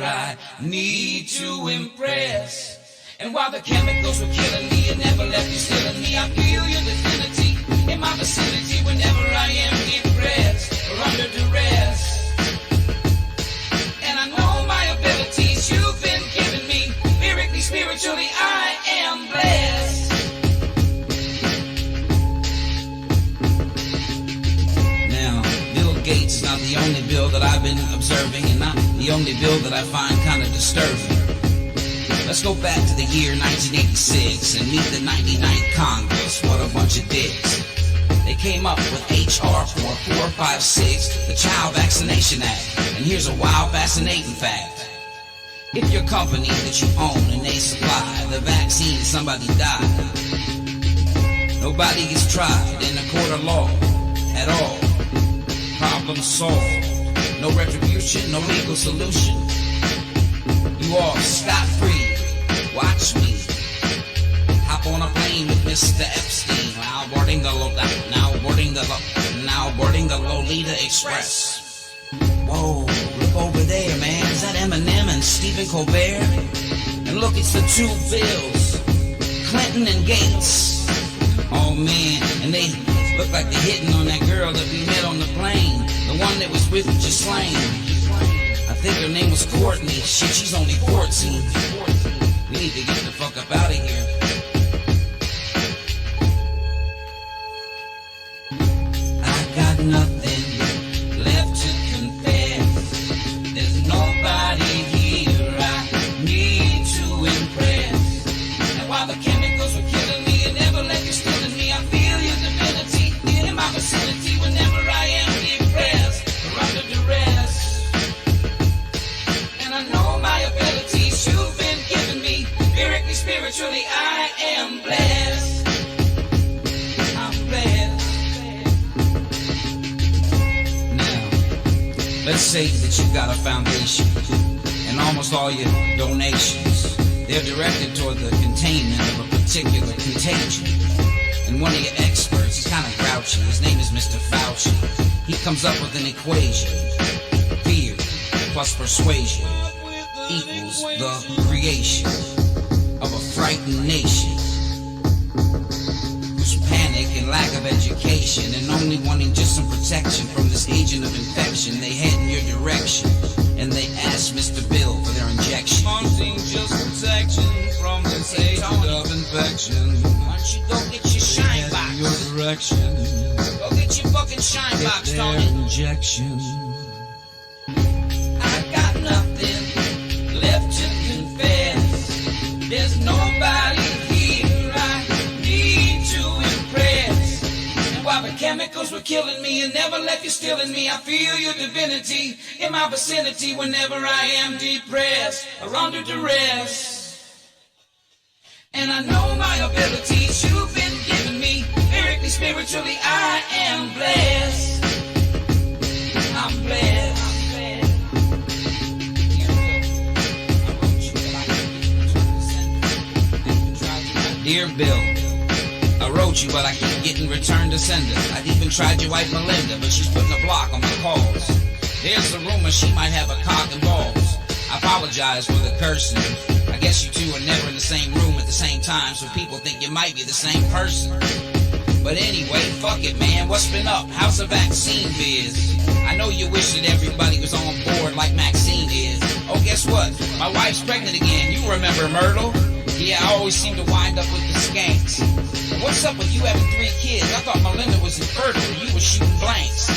I need to impress. And while the chemicals were killing me, it never left you stealing me. I feel your divinity in my vicinity whenever I am depressed or under duress. And I know my abilities you've been giving me. Lyrically, spiritually, I am blessed. Now, Bill Gates is not the only Bill that I've been observing, and not the only Bill that I find kind of disturbing. Let's go back to the year 1986 and meet the 99th Congress. What a bunch of dicks. They came up with H.R. 4456, the Child Vaccination Act. And here's a wild, fascinating fact. If your company that you own and they supply the vaccine and somebody died, nobody gets tried in a court of law at all. Problem solved. No retribution, no legal solution. You all scot-free. Watch me. Hop on a plane with Mr. Epstein. Now boarding the Lolita Express. Whoa, look over there, man. Is that Eminem and Stephen Colbert? And look, it's the two Bills, Clinton and Gates. Oh man, and they look like they're hitting on that girl that we met on the plane, the one that was with Ghislaine. I think her name was Courtney. Shit, she's only 14. We need to get the fuck up out of here. I got nothing left to confess. There's nobody here I need to impress. And while the chemicals were killing me, it never left you stealing me. I feel your divinity in my vicinity whenever I am depressed or under duress. And I know my abilities you've been giving me. Lyrically, spiritually, I am blessed. I'm blessed. Now, let's say that you got a foundation, and almost all your donations, they're directed toward the containment of a particular contagion. And one of your experts, he's kind of grouchy, his name is Mr. Fauci. He comes up with an equation. Fear plus persuasion equals the creation of a frightened nation whose panic and lack of education and only wanting just some protection from this agent of infection, they head in your direction and they ask Mr. Bill for their injection. Wanting just protection from this agent of infection. Why don't you go get your shine box? Your direction. Go get your fucking shine box, Tony. Injection. I got nothing left to confess. There's nobody here I need to impress. And while the chemicals were killing me and never left you stealing me, I feel your divinity in my vicinity whenever I am depressed or under duress. And I know my abilities you've been giving me. Lyrically, spiritually, I am blessed. I'm blessed. Dear Bill, I wrote you, but I keep getting returned to sender. I've even tried your wife Melinda, but she's putting a block on my calls. There's the rumor she might have a cock and balls. I apologize for the cursing. I guess you two are never in the same room at the same time, so people think you might be the same person. But anyway, fuck it, man. What's been up? How's the vaccine biz? I know you wish that everybody was on board like Maxine is. Oh, guess what? My wife's pregnant again. You remember Myrtle? Yeah, I always seem to wind up with the skanks. What's up with you having 3 kids? I thought Melinda was infertile and you were shooting blanks.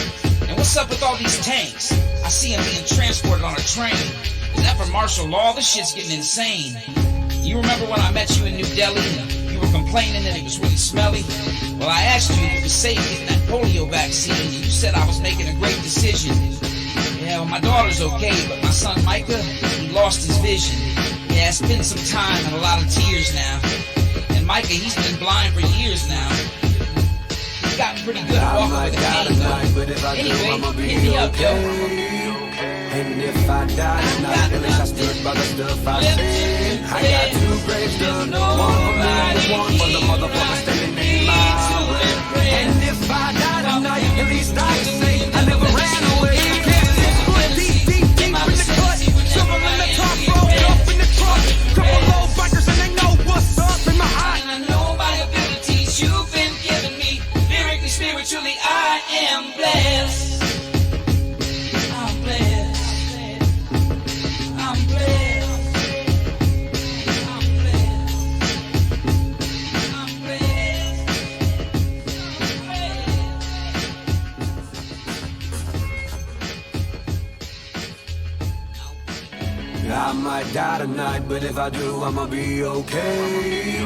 And what's up with all these tanks? I see them being transported on a train. Is that for martial law? This shit's getting insane. You remember when I met you in New Delhi and you were complaining that it was really smelly? Well, I asked you if it was safe getting that polio vaccine and you said I was making a great decision. Yeah, well, my daughter's okay, but my son Micah, he lost his vision. Yeah, it's been some time and a lot of tears now. And Micah, he's been blind for years now. He's gotten pretty good at walking with a cane, though. Anyway, hit me up, yo. And if I die tonight, at least I stood by the stuff I said. I got 2 graves dug, one for me, one for the motherfucker standing in my way. And if I die tonight, at least I can say I never ran away. Deep in the cut, silver in the cut. I might die tonight, but if I do, I'ma be okay.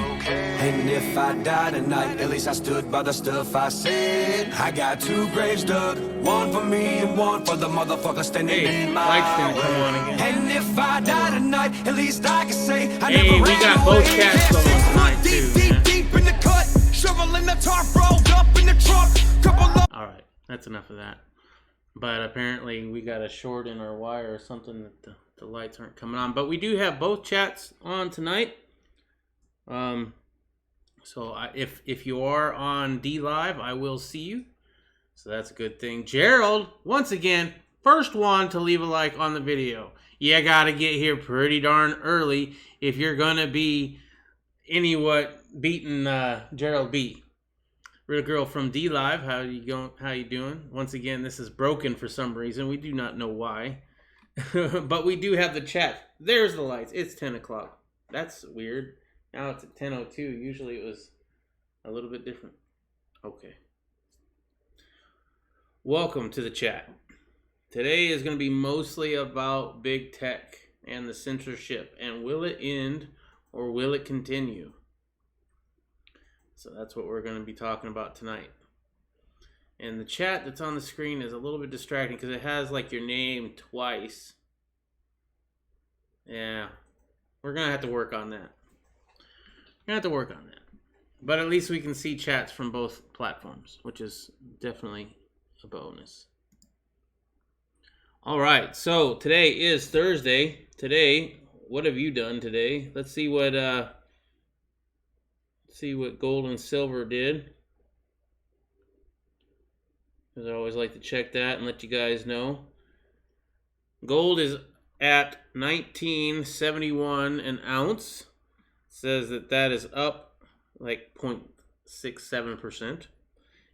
And if I die tonight, at least I stood by the stuff I said. I got 2 graves dug, one for me and one for the motherfucker standing in my lights didn't come way. on again. And if I die tonight, at least I can say I Hey, never we ran got away. both cats going tonight too, man. Deep in the cut, shoveling the tarp, rolled up in the truck. Couple of All right, that's enough of that. But apparently we got a short in our wire or something that the lights aren't coming on. But we do have both chats on tonight. So if you are on D Live, I will see you. So that's a good thing. Gerald, once again, first one to leave a like on the video. You got to get here pretty darn early if you're going to be beating Gerald B. Real girl from D Live, how you going? How you doing? Once again, this is broken for some reason. We do not know why. But we do have the chat. There's the lights. It's 10 o'clock. That's weird. Now it's at 10:02. Usually it was a little bit different. Okay. Welcome to the chat. Today is going to be mostly about big tech and the censorship. And will it end or will it continue? So that's what we're going to be talking about tonight. And the chat that's on the screen is a little bit distracting because it has like your name twice. Yeah, we're going to have to work on that. But at least we can see chats from both platforms, which is definitely a bonus. All right, so today is Thursday. Today, what have you done today? Let's see what gold and silver did. Because I always like to check that and let you guys know. Gold is at $19.71 an ounce. Says that is up like 0.67%.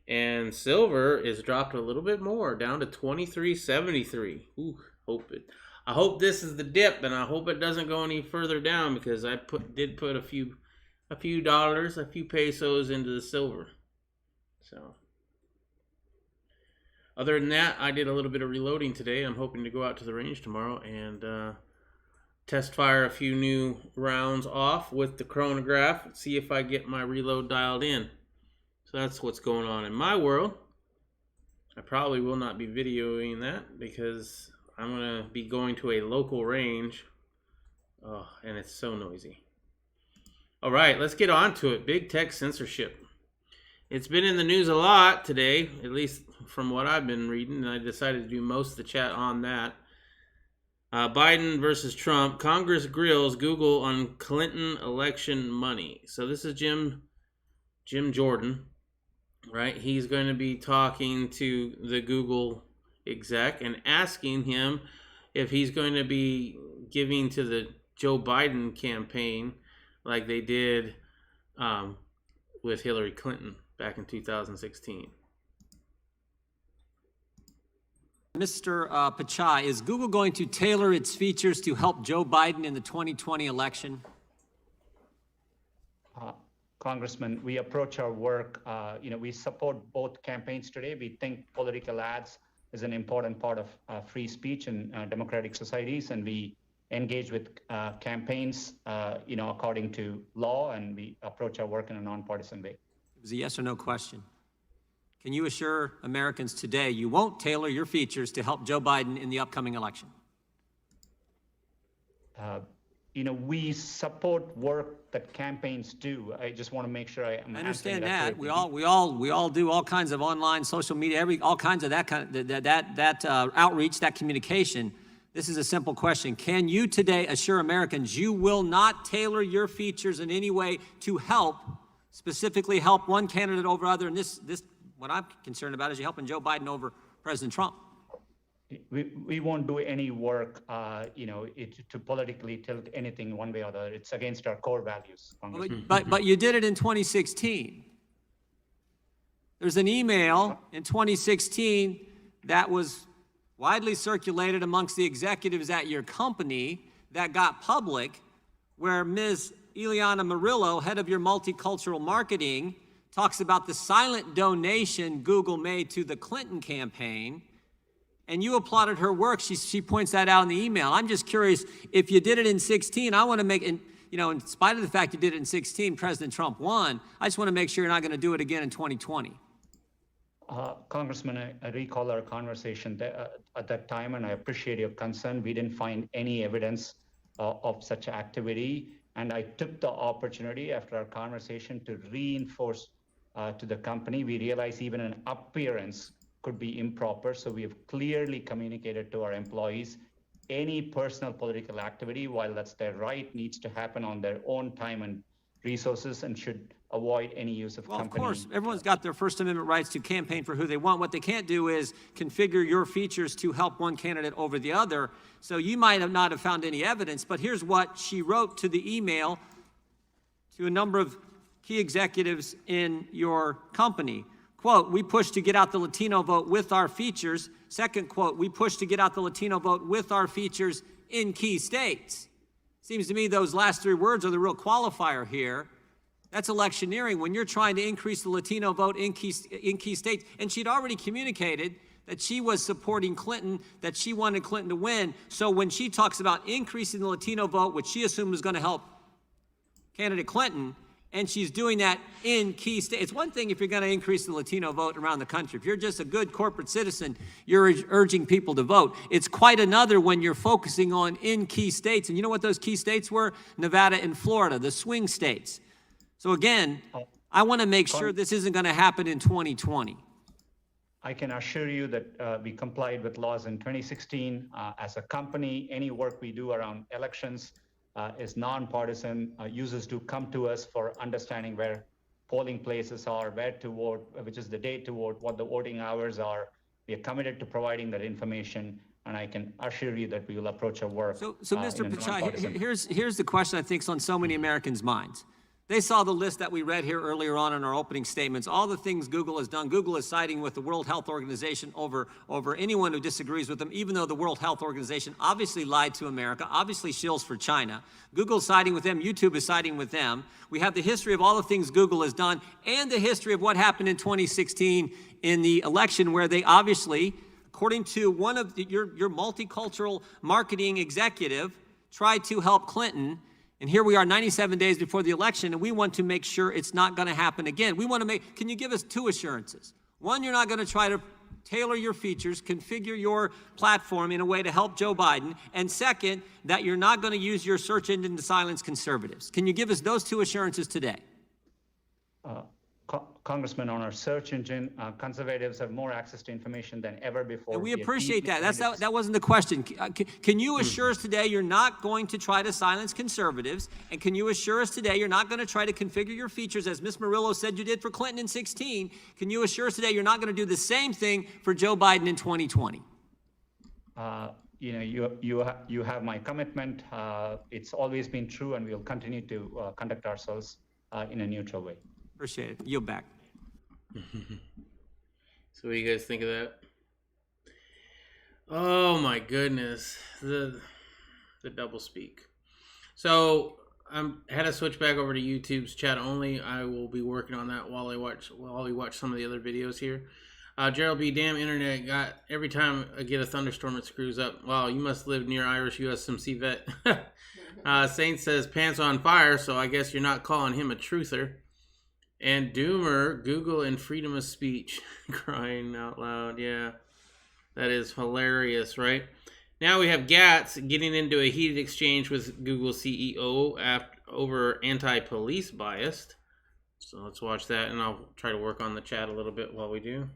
And silver is dropped a little bit more, down to $23.73. Ooh, I hope this is the dip, and I hope it doesn't go any further down because I did put a few dollars, a few pesos into the silver. So other than that, I did a little bit of reloading today. I'm hoping to go out to the range tomorrow and test fire a few new rounds off with the chronograph, see if I get my reload dialed in. So that's what's going on in my world. I probably will not be videoing that because I'm going to be going to a local range. Oh, and it's so noisy. All right, let's get on to it. Big tech censorship. It's been in the news a lot today, at least from what I've been reading, and I decided to do most of the chat on that. Biden versus Trump. Congress grills Google on Clinton election money. So this is Jim Jordan, right? He's going to be talking to the Google exec and asking him if he's going to be giving to the Joe Biden campaign like they did with Hillary Clinton back in 2016. Mr. Pachai, is Google going to tailor its features to help Joe Biden in the 2020 election? Congressman, we approach our work, we support both campaigns today. We think political ads is an important part of free speech in democratic societies, and we engage with campaigns, according to law, and we approach our work in a nonpartisan way. It was a yes or no question. Can you assure Americans today you won't tailor your features to help Joe Biden in the upcoming election? We support work that campaigns do. I just want to make sure I understand that. We all do all kinds of online, social media, all kinds of that outreach, that communication. This is a simple question. Can you today assure Americans you will not tailor your features in any way to specifically help one candidate over other? And this what I'm concerned about is you helping Joe Biden over President Trump. We won't do any work, to politically tilt anything one way or the other. It's against our core values. But you did it in 2016. There's an email in 2016 that was widely circulated amongst the executives at your company that got public, where Ms. Ileana Murillo, head of your multicultural marketing, talks about the silent donation Google made to the Clinton campaign. and you applauded her work. She points that out in the email. I'm just curious, if you did it in 2016, I want to make, and you know, in spite of the fact you did it in 2016, President Trump won, I just want to make sure you're not going to do it again in 2020. Congressman, I recall our conversation at that time, and I appreciate your concern. We didn't find any evidence of such activity, and I took the opportunity after our conversation to reinforce to the company. We realized even an appearance could be improper, so we have clearly communicated to our employees any personal political activity, while that's their right, needs to happen on their own time and resources and should avoid any use of company. Of course, everyone's got their First Amendment rights to campaign for who they want. What they can't do is configure your features to help one candidate over the other. So you might have not have found any evidence, but here's what she wrote to the email to a number of key executives in your company. Quote, we push to get out the Latino vote with our features. Second quote, we push to get out the Latino vote with our features in key states. Seems to me those last three words are the real qualifier here. That's electioneering when you're trying to increase the Latino vote in key states. And she'd already communicated that she was supporting Clinton, that she wanted Clinton to win. So when she talks about increasing the Latino vote, which she assumed was going to help candidate Clinton, and she's doing that in key states. It's one thing if you're going to increase the Latino vote around the country. If you're just a good corporate citizen, you're urging people to vote. It's quite another when you're focusing on in key states. And you know what those key states were? Nevada and Florida, the swing states. So again, I want to make sure this isn't going to happen in 2020. I can assure you that we complied with laws in 2016. As a company, any work we do around elections is nonpartisan. Users do come to us for understanding where polling places are, where to vote, which is the date to vote, what the voting hours are. We are committed to providing that information, and I can assure you that we will approach our work. So Mr. Pichai, here's the question I think is on so many Americans' minds. They saw the list that we read here earlier on in our opening statements, all the things Google has done. Google is siding with the World Health Organization over anyone who disagrees with them, even though the World Health Organization obviously lied to America, obviously shills for China. Google's siding with them, YouTube is siding with them. We have the history of all the things Google has done and the history of what happened in 2016 in the election where they obviously, according to one of your multicultural marketing executive, tried to help Clinton. And here we are 97 days before the election, and we want to make sure it's not going to happen again. We want to can you give us two assurances? One, you're not going to try to tailor your features, configure your platform in a way to help Joe Biden. And second, that you're not going to use your search engine to silence conservatives. Can you give us those two assurances today? Congressman, on our search engine, conservatives have more access to information than ever before. And we appreciate that. That wasn't the question. Can you assure us today you're not going to try to silence conservatives? And can you assure us today you're not going to try to configure your features as Ms. Murillo said you did for Clinton in 2016? Can you assure us today you're not going to do the same thing for Joe Biden in 2020? You have my commitment. It's always been true, and we'll continue to conduct ourselves in a neutral way. Appreciate it. Yield back. So what do you guys think of that? Oh my goodness, the double speak. So I had to switch back over to YouTube's chat only. I will be working on that while we watch some of the other videos here. Gerald B. Damn internet got every time I get a thunderstorm it screws up. Wow, you must live near Irish USMC vet. Saint says pants on fire, so I guess you're not calling him a truther. And Doomer, Google and freedom of speech. Crying out loud. Yeah, that is hilarious, right? Now we have Gatz getting into a heated exchange with Google CEO over anti-police bias. So let's watch that, and I'll try to work on the chat a little bit while we do.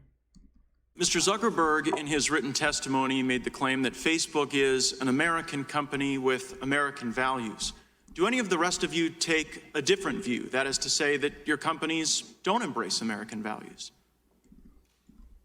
Mr. Zuckerberg, in his written testimony, made the claim that Facebook is an American company with American values. Do any of the rest of you take a different view? That is to say that your companies don't embrace American values.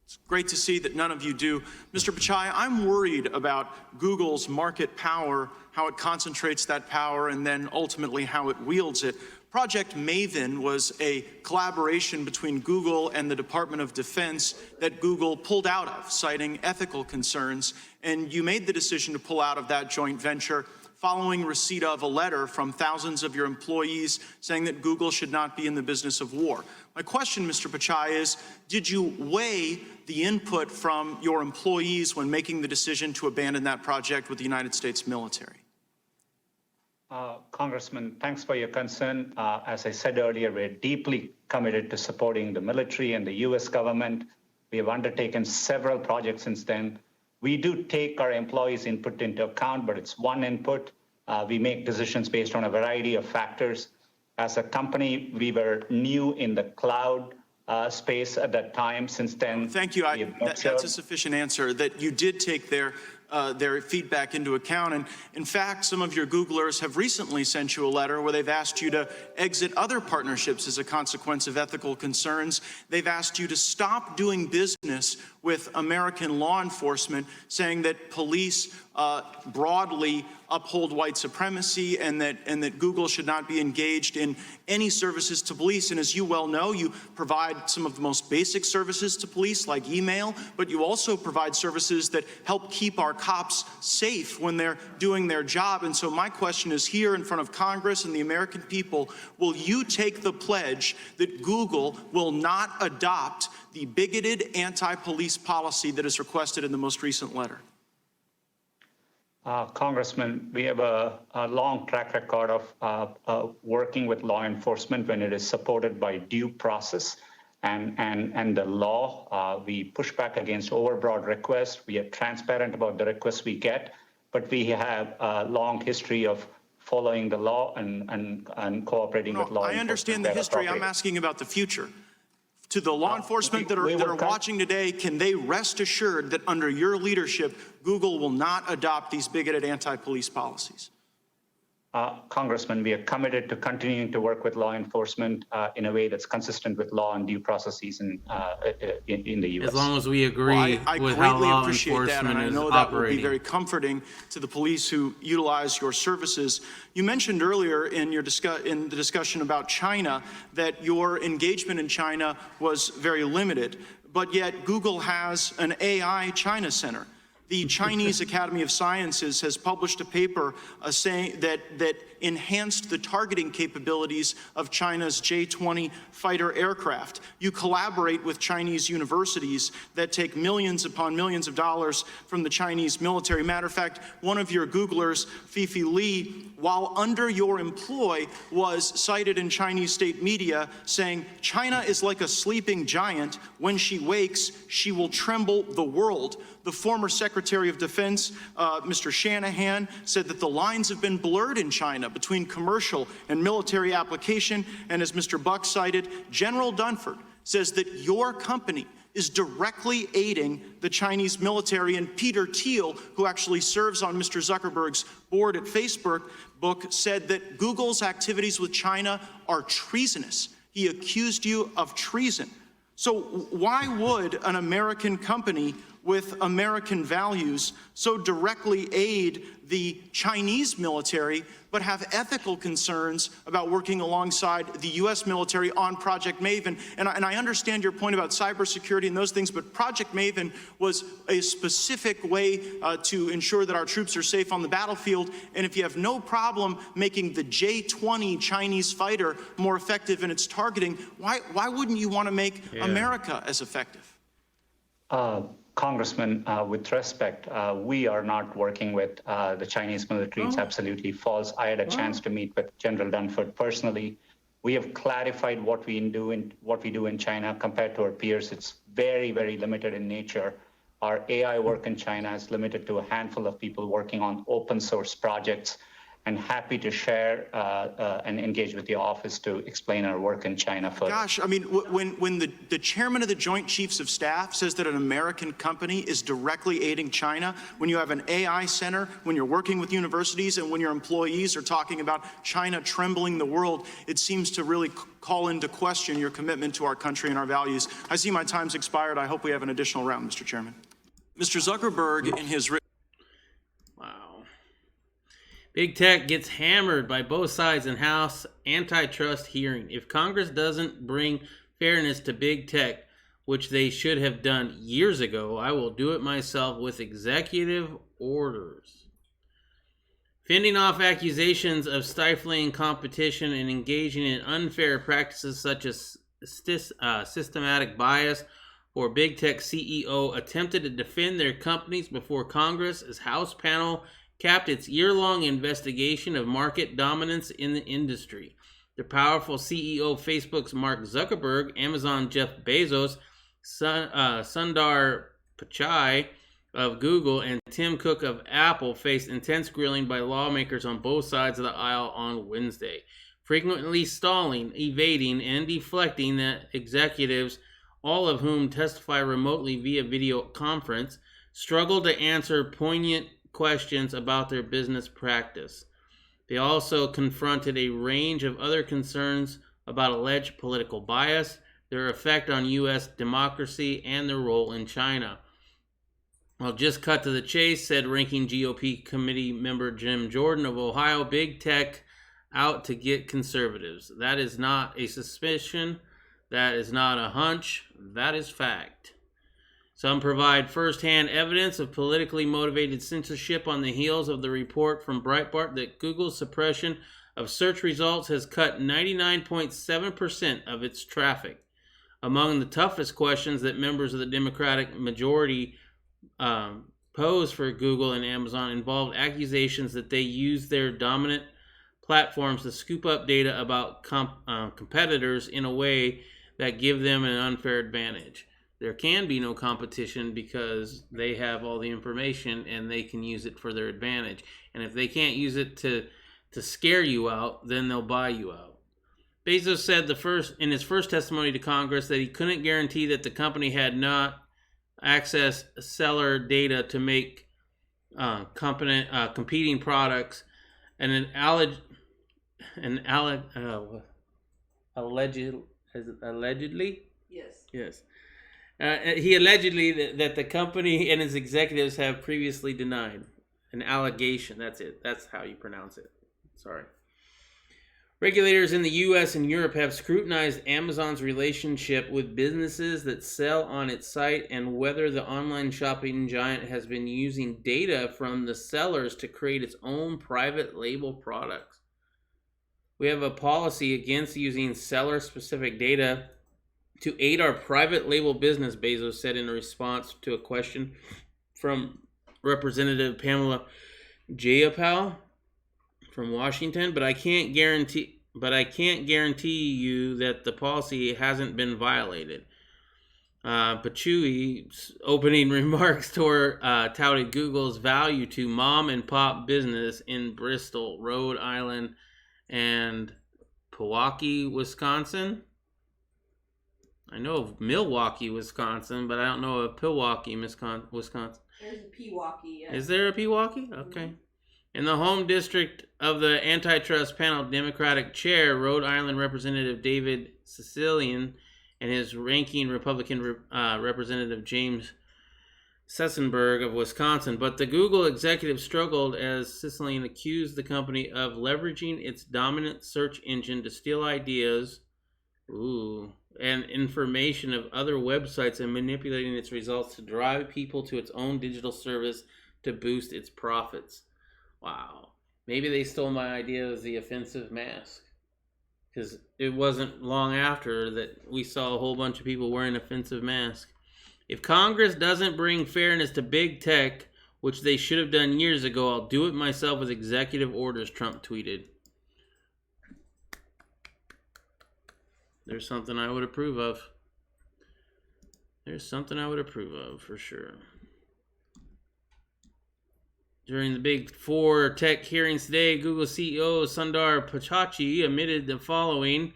It's great to see that none of you do. Mr. Pichai, I'm worried about Google's market power, how it concentrates that power, and then ultimately how it wields it. Project Maven was a collaboration between Google and the Department of Defense that Google pulled out of, citing ethical concerns, and you made the decision to pull out of that joint venture. following receipt of a letter from thousands of your employees saying that Google should not be in the business of war. My question, Mr. Pichai, is did you weigh the input from your employees when making the decision to abandon that project with the United States military? Congressman, thanks for your concern. As I said earlier, we're deeply committed to supporting the military and the U.S. government. We have undertaken several projects since then. We do take our employees' input into account, but it's one input. We make decisions based on a variety of factors. As a company, we were new in the cloud space at that time. Since then, thank you. That's a sufficient answer that you did take their feedback into account. And in fact, some of your Googlers have recently sent you a letter where they've asked you to exit other partnerships as a consequence of ethical concerns. They've asked you to stop doing business with American law enforcement, saying that police broadly uphold white supremacy and that Google should not be engaged in any services to police. And as you well know, you provide some of the most basic services to police, like email, but you also provide services that help keep our cops safe when they're doing their job. And so my question is here in front of Congress and the American people, will you take the pledge that Google will not adopt the bigoted anti-police policy that is requested in the most recent letter? Congressman, we have a long track record of working with law enforcement when it is supported by due process and the law. We push back against overbroad requests. We are transparent about the requests we get, but we have a long history of following the law and cooperating with law enforcement. I understand the history. I'm asking about the future. To the law enforcement that are watching today, can they rest assured that under your leadership, Google will not adopt these bigoted anti-police policies? Congressman, we are committed to continuing to work with law enforcement in a way that's consistent with law and due processes in the U.S. As long as we agree with how law enforcement that, and I know that will be very comforting to the police who utilize your services. You mentioned earlier in the discussion about China that your engagement in China was very limited, but yet Google has an AI China Center. The Chinese Academy of Sciences has published a paper saying that enhanced the targeting capabilities of China's J-20 fighter aircraft. You collaborate with Chinese universities that take millions upon millions of dollars from the Chinese military. Matter of fact, one of your Googlers, Fifi Li, while under your employ, was cited in Chinese state media saying, "China is like a sleeping giant. When she wakes, she will tremble the world." The former Secretary of Defense, Mr. Shanahan, said that the lines have been blurred in China between commercial and military application. And as Mr. Buck cited, General Dunford says that your company is directly aiding the Chinese military. And Peter Thiel, who actually serves on Mr. Zuckerberg's board at Facebook, said that Google's activities with China are treasonous. He accused you of treason. So why would an American company with American values so directly aid the Chinese military, but have ethical concerns about working alongside the U.S. military on Project Maven? And I understand your point about cybersecurity and those things, but Project Maven was a specific way to ensure that our troops are safe on the battlefield. And if you have no problem making the J-20 Chinese fighter more effective in its targeting, why wouldn't you want to make America as effective? Congressman, with respect, we are not working with the Chinese military. It's absolutely false. I had a chance to meet with General Dunford personally. We have clarified what we do in China compared to our peers. It's very, very limited in nature. Our AI work in China is limited to a handful of people working on open source projects, and happy to share and engage with the office to explain our work in China further. Gosh, I mean, when the chairman of the Joint Chiefs of Staff says that an American company is directly aiding China, when you have an AI center, when you're working with universities, and when your employees are talking about China trembling the world, it seems to really call into question your commitment to our country and our values. I see my time's expired. I hope we have an additional round, Mr. Chairman. Mr. Zuckerberg, in his Big Tech gets hammered by both sides in House antitrust hearing. If Congress doesn't bring fairness to Big Tech, which they should have done years ago, I will do it myself with executive orders. Fending off accusations of stifling competition and engaging in unfair practices such as systematic bias, or big tech CEO attempted to defend their companies before Congress as House panel capped its year-long investigation of market dominance in the industry. The powerful CEO of Facebook's Mark Zuckerberg, Amazon Jeff Bezos, Sundar Pichai of Google, and Tim Cook of Apple faced intense grilling by lawmakers on both sides of the aisle on Wednesday, frequently stalling, evading, and deflecting the executives, all of whom testify remotely via video conference, struggled to answer poignant questions about their business practice. They also confronted a range of other concerns about alleged political bias, their effect on U.S. democracy, and their role in China. Well, just cut to the chase, said ranking GOP committee member Jim Jordan of Ohio, big tech out to get conservatives. That is not a suspicion. That is not a hunch. That is fact. Some provide firsthand evidence of politically motivated censorship on the heels of the report from Breitbart that Google's suppression of search results has cut 99.7% of its traffic. Among the toughest questions that members of the Democratic majority posed for Google and Amazon involved accusations that they use their dominant platforms to scoop up data about competitors in a way that give them an unfair advantage. There can be no competition because they have all the information and they can use it for their advantage. And if they can't use it to scare you out, then they'll buy you out. Bezos said in his first testimony to Congress that he couldn't guarantee that the company had not accessed seller data to make competing products, and allegedly. Yes. He allegedly that the company and its executives have previously denied. An allegation. That's it. That's how you pronounce it. Sorry. Regulators in the U.S. and Europe have scrutinized Amazon's relationship with businesses that sell on its site and whether the online shopping giant has been using data from the sellers to create its own private label products. We have a policy against using seller-specific data to aid our private label business, Bezos said in response to a question from Representative Pamela Jayapal from Washington, but I can't guarantee you that the policy hasn't been violated. Pichai's opening remarks touted Google's value to mom and pop business in Bristol, Rhode Island, and Pewaukee, Wisconsin. I know of Milwaukee, Wisconsin, but I don't know of Pewaukee, Wisconsin. There's a Pewaukee, yeah. Is there a Pewaukee? Okay. In the home district of the antitrust panel Democratic chair, Rhode Island Representative David Cecilian and his ranking Republican Representative James Sessenberg of Wisconsin. But the Google executive struggled as Cecilian accused the company of leveraging its dominant search engine to steal ideas and information of other websites and manipulating its results to drive people to its own digital service to boost its profits. Wow. Maybe they stole my idea of the offensive mask. Because it wasn't long after that we saw a whole bunch of people wearing offensive masks. If Congress doesn't bring fairness to big tech, which they should have done years ago, I'll do it myself with executive orders, Trump tweeted. There's something I would approve of. There's something I would approve of, for sure. During the Big Four tech hearings today, Google CEO Sundar Pichai admitted the following.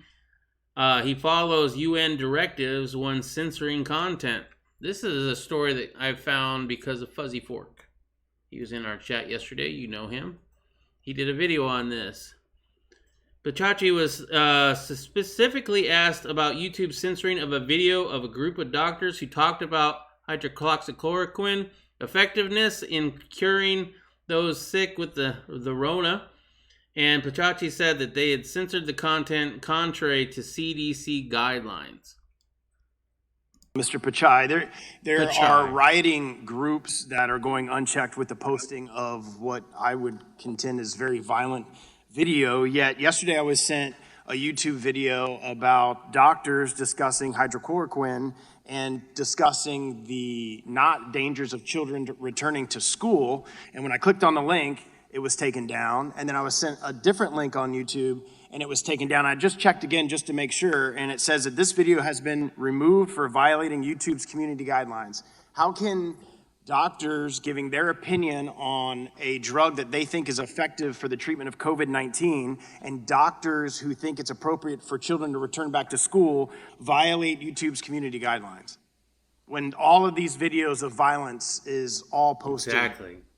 He follows UN directives when censoring content. This is a story that I found because of Fuzzy Fork. He was in our chat yesterday. You know him. He did a video on this. Pichai was specifically asked about YouTube censoring of a video of a group of doctors who talked about hydroxychloroquine effectiveness in curing those sick with the Rona. And Pichai said that they had censored the content contrary to CDC guidelines. Mr. Pichai, there Pichai. are rioting groups that are going unchecked with the posting of what I would contend is very violent video. Yet yesterday I was sent a YouTube video about doctors discussing hydrochloroquine and discussing the not dangers of children returning to school. And when I clicked on the link, it was taken down. And then I was sent a different link on YouTube and it was taken down. I just checked again just to make sure, and it says that this video has been removed for violating YouTube's community guidelines. How can doctors giving their opinion on a drug that they think is effective for the treatment of COVID-19 and doctors who think it's appropriate for children to return back to school violate YouTube's community guidelines when all of these videos of violence is all posted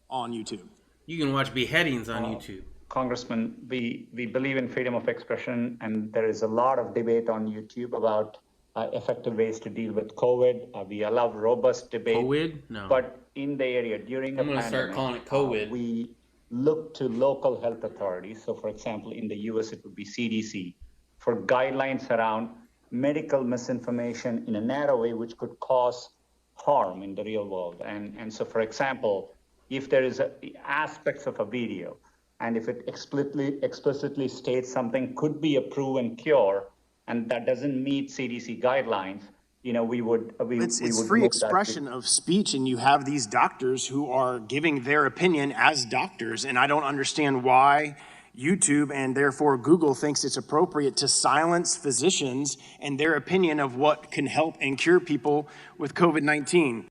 on YouTube? You can watch beheadings on YouTube. Congressman, we believe in freedom of expression, and there is a lot of debate on YouTube about effective ways to deal with COVID. We allow robust debate. COVID? No. But in the area during the I'm gonna pandemic, start calling it COVID. We look to local health authorities. So, for example, in the U.S., it would be CDC for guidelines around medical misinformation in a narrow way, which could cause harm in the real world. And so, for example, if there is aspects of a video, and if it explicitly states something could be a proven cure, and that doesn't meet CDC guidelines, we would. It's free expression of speech, and you have these doctors who are giving their opinion as doctors, and I don't understand why YouTube and therefore Google thinks it's appropriate to silence physicians and their opinion of what can help and cure people with COVID-19.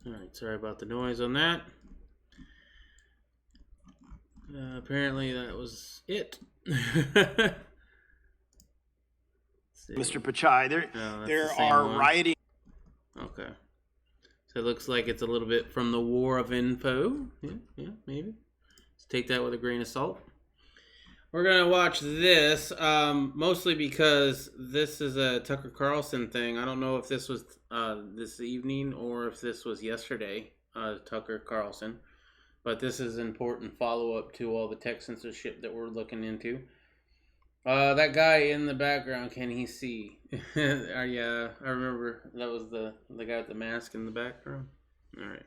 All right, sorry about the noise on that. Apparently that was it. Mr. Pichai, there are rioting. Okay. So it looks like it's a little bit from the war of info. Yeah, maybe. Let's take that with a grain of salt. We're going to watch this, mostly because this is a Tucker Carlson thing. I don't know if this was this evening or if this was yesterday, Tucker Carlson. But this is an important follow-up to all the tech censorship that we're looking into. That guy in the background, can he see? Yeah, I remember that was the guy with the mask in the background. All right.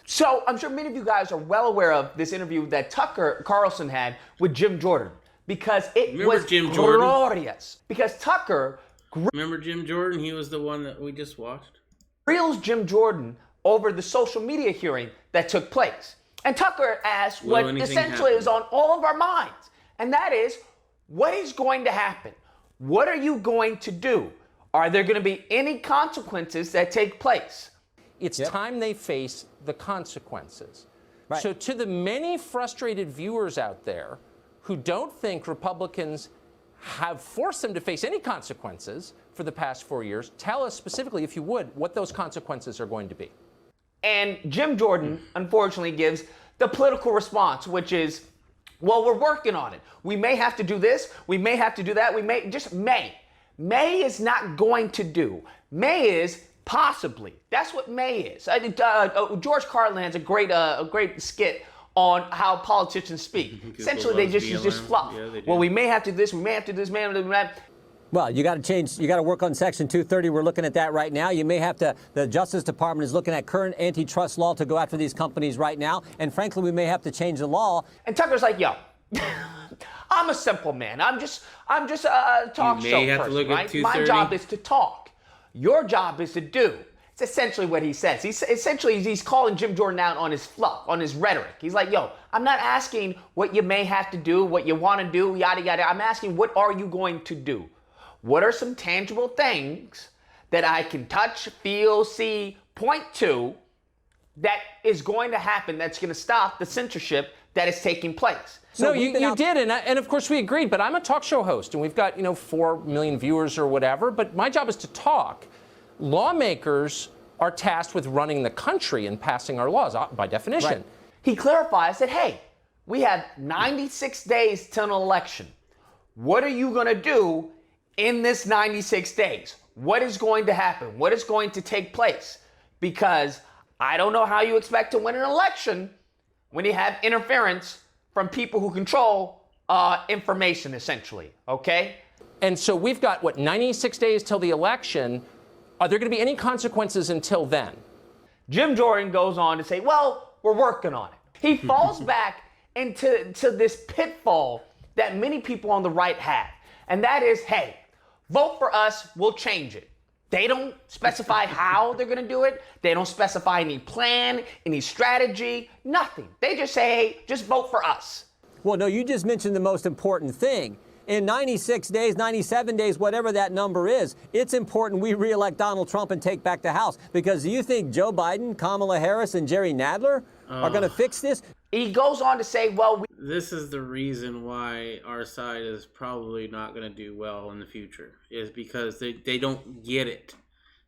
So I'm sure many of you guys are well aware of this interview that Tucker Carlson had with Jim Jordan because it was glorious. Because Tucker remember Jim Jordan? He was the one that we just watched. Grills Jim Jordan over the social media hearing that took place. And Tucker asked what essentially is on all of our minds, and that is, what is going to happen? What are you going to do? Are there going to be any consequences that take place? It's time they face the consequences. Right. So to the many frustrated viewers out there who don't think Republicans have forced them to face any consequences for the past 4 years, tell us specifically, if you would, what those consequences are going to be. And Jim Jordan, unfortunately, gives the political response, which is, well, we're working on it. We may have to do this. We may have to do that. We may. May is not going to do. May is possibly. That's what may is. George Carlin has a great skit on how politicians speak. Essentially, they just fluff. Yeah, well, we may have to do this. We may have to do this. We may have to do that. Well, you got to change. You got to work on Section 230. We're looking at that right now. You may have to. The Justice Department is looking at current antitrust law to go after these companies right now. And frankly, we may have to change the law. And Tucker's like, yo, I'm a simple man. I'm just a talk show person, right? My job is to talk. Your job is to do. It's essentially what he says. He's calling Jim Jordan out on his fluff, on his rhetoric. He's like, yo, I'm not asking what you may have to do, what you want to do, yada, yada. I'm asking, what are you going to do? What are some tangible things that I can touch, feel, see, point to that is going to happen, that's going to stop the censorship that is taking place? So you did, and of course we agreed, but I'm a talk show host, and we've got 4 million viewers or whatever, but my job is to talk. Lawmakers are tasked with running the country and passing our laws, by definition. Right. He clarifies that, hey, we have 96 days till an election. What are you going to do in this 96 days? What is going to happen? What is going to take place? Because I don't know how you expect to win an election when you have interference from people who control information, essentially, okay? And so we've got, what, 96 days till the election. Are there going to be any consequences until then? Jim Jordan goes on to say, well, we're working on it. He falls back into this pitfall that many people on the right have. And that is, hey, vote for us, we'll change it. They don't specify how they're going to do it. They don't specify any plan, any strategy, nothing. They just say, hey, just vote for us. Well, no, you just mentioned the most important thing. In 96 days, 97 days, whatever that number is, it's important we reelect Donald Trump and take back the House. Because do you think Joe Biden, Kamala Harris, and Jerry Nadler are going to fix this? He goes on to say, well, this is the reason why our side is probably not going to do well in the future, is because they don't get it.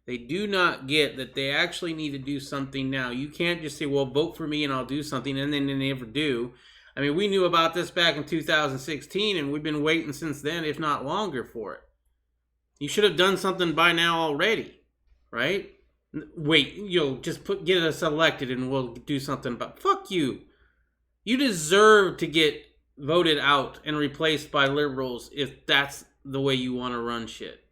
They do not get that they actually need to do something now. You can't just say, well, vote for me and I'll do something, and then they never do. I mean, we knew about this back in 2016, and we've been waiting since then, if not longer, for it. You should have done something by now already, right? Wait, just get us elected and we'll do something about. Fuck you. You deserve to get voted out and replaced by liberals if that's the way you want to run shit.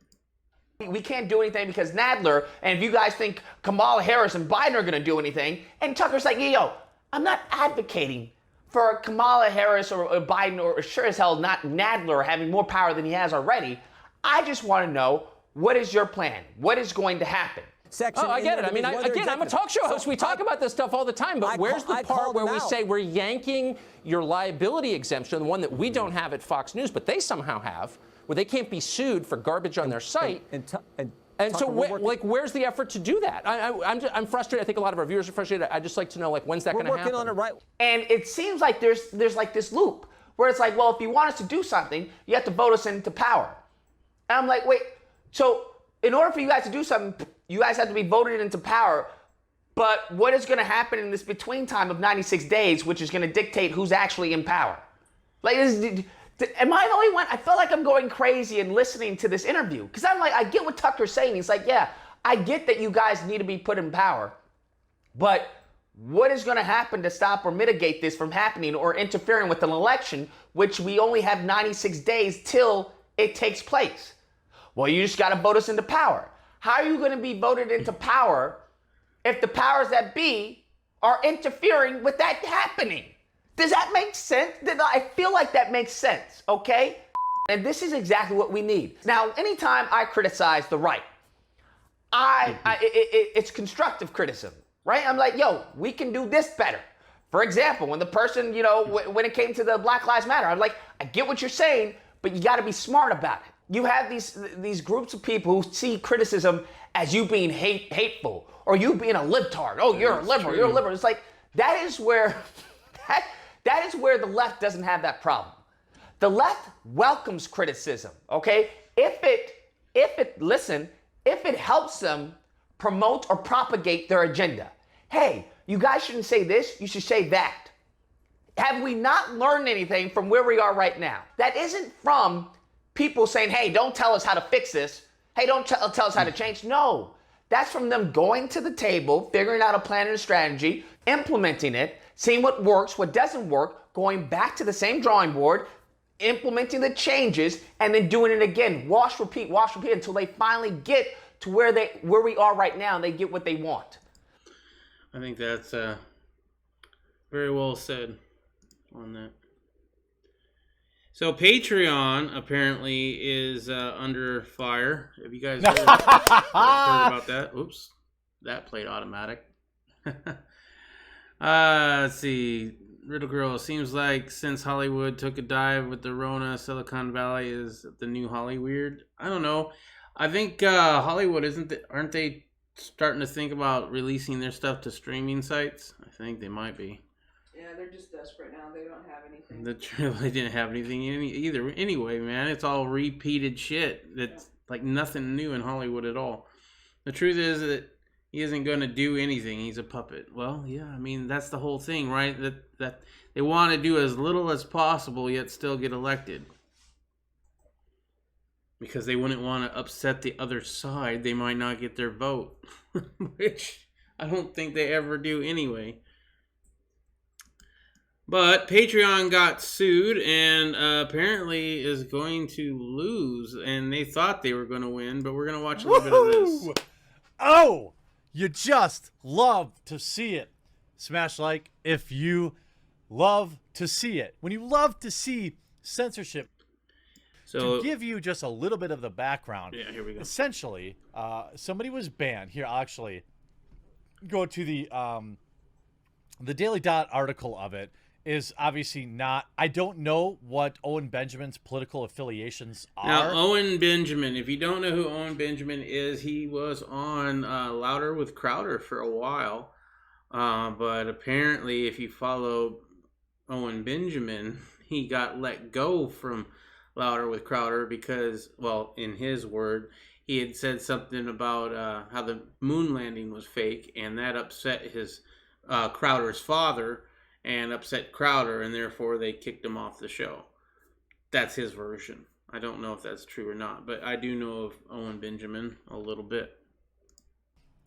We can't do anything because Nadler, and if you guys think Kamala Harris and Biden are going to do anything, and Tucker's like, yo, I'm not advocating for Kamala Harris or Biden or sure as hell not Nadler having more power than he has already. I just want to know, what is your plan? What is going to happen? I get it. I mean, again, I'm a talk show host. We talk about this stuff all the time, but where's the part where we say we're yanking your liability exemption, the one that we don't have at Fox News, but they somehow have, where they can't be sued for garbage on their site? And so, where's the effort to do that? I'm frustrated. I think a lot of our viewers are frustrated. I'd just like to know, when's that going to happen? We're working on it right. And it seems like there's like this loop where it's like, well, if you want us to do something, you have to vote us into power. And I'm like, wait, so in order for you guys to do something, you guys have to be voted into power. But what is going to happen in this between time of 96 days, which is going to dictate who's actually in power? Am I the only one? I feel like I'm going crazy and listening to this interview. Because I'm like, I get what Tucker's saying. He's like, yeah, I get that you guys need to be put in power. But what is going to happen to stop or mitigate this from happening or interfering with an election, which we only have 96 days till it takes place? Well, you just got to vote us into power. How are you going to be voted into power if the powers that be are interfering with that happening? Does that make sense? I feel like that makes sense, okay? And this is exactly what we need. Now, anytime I criticize the right, it's constructive criticism, right? I'm like, yo, we can do this better. For example, when the person, when it came to the Black Lives Matter, I'm like, I get what you're saying, but you got to be smart about it. You have these groups of people who see criticism as you being hateful or you being a libtard. Oh, you're a liberal. You're a liberal. It's like that is where the left doesn't have that problem. The left welcomes criticism. Okay, if it helps them promote or propagate their agenda. Hey, you guys shouldn't say this. You should say that. Have we not learned anything from where we are right now? That isn't from people saying, hey, don't tell us how to fix this. Hey, don't tell us how to change. No, that's from them going to the table, figuring out a plan and a strategy, implementing it, seeing what works, what doesn't work, going back to the same drawing board, implementing the changes, and then doing it again. Wash, repeat, until they finally get to where we are right now and they get what they want. I think that's very well said on that. So Patreon apparently is under fire. Have you guys heard about that? Oops, that played automatic. Let's see. Riddle Girl, seems like since Hollywood took a dive with the Rona, Silicon Valley is the new Hollyweird. I don't know. I think Hollywood aren't they starting to think about releasing their stuff to streaming sites? I think they might be. Yeah, they're just desperate now. They don't have anything. They didn't have anything either. Anyway, man, it's all repeated shit. That's like nothing new in Hollywood at all. The truth is that he isn't going to do anything. He's a puppet. Well, yeah, I mean, that's the whole thing, right? That they want to do as little as possible, yet still get elected. Because they wouldn't want to upset the other side. They might not get their vote. Which I don't think they ever do anyway. But Patreon got sued and apparently is going to lose. And they thought they were going to win, but we're going to watch a little bit of this. Oh, you just love to see it. Smash like if you love to see it. When you love to see censorship. So to give you just a little bit of the background. Yeah, here we go. Essentially, somebody was banned. Here, I'll actually go to the Daily Dot article of it. Is obviously not. I don't know what Owen Benjamin's political affiliations are. Now, Owen Benjamin, if you don't know who Owen Benjamin is, he was on Louder with Crowder for a while. But apparently, if you follow Owen Benjamin, he got let go from Louder with Crowder because, well, in his word, he had said something about how the moon landing was fake, and that upset his Crowder's father. And upset Crowder, and therefore they kicked him off the show. That's his version. I don't know if that's true or not, but I do know of Owen Benjamin a little bit.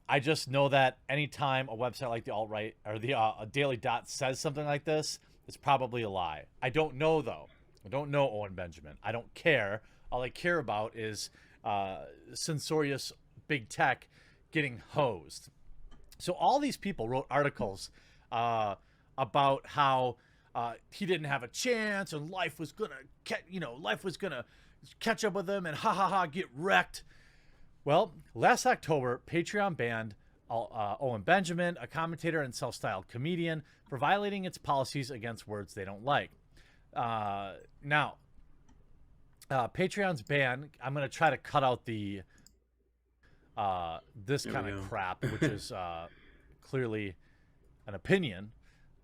I just know that anytime a website like the alt-right or the Daily Dot says something like this, it's probably a lie. I don't know, though. I don't know Owen Benjamin. I don't care. All I care about is censorious big tech getting hosed. So all these people wrote articles about how he didn't have a chance and life was gonna catch up with him and get wrecked. Well, last October, Patreon banned Owen Benjamin, a commentator and self-styled comedian, for violating its policies against words they don't like. Now, Patreon's ban. I'm gonna try to cut out the this kind of crap, which is clearly an opinion.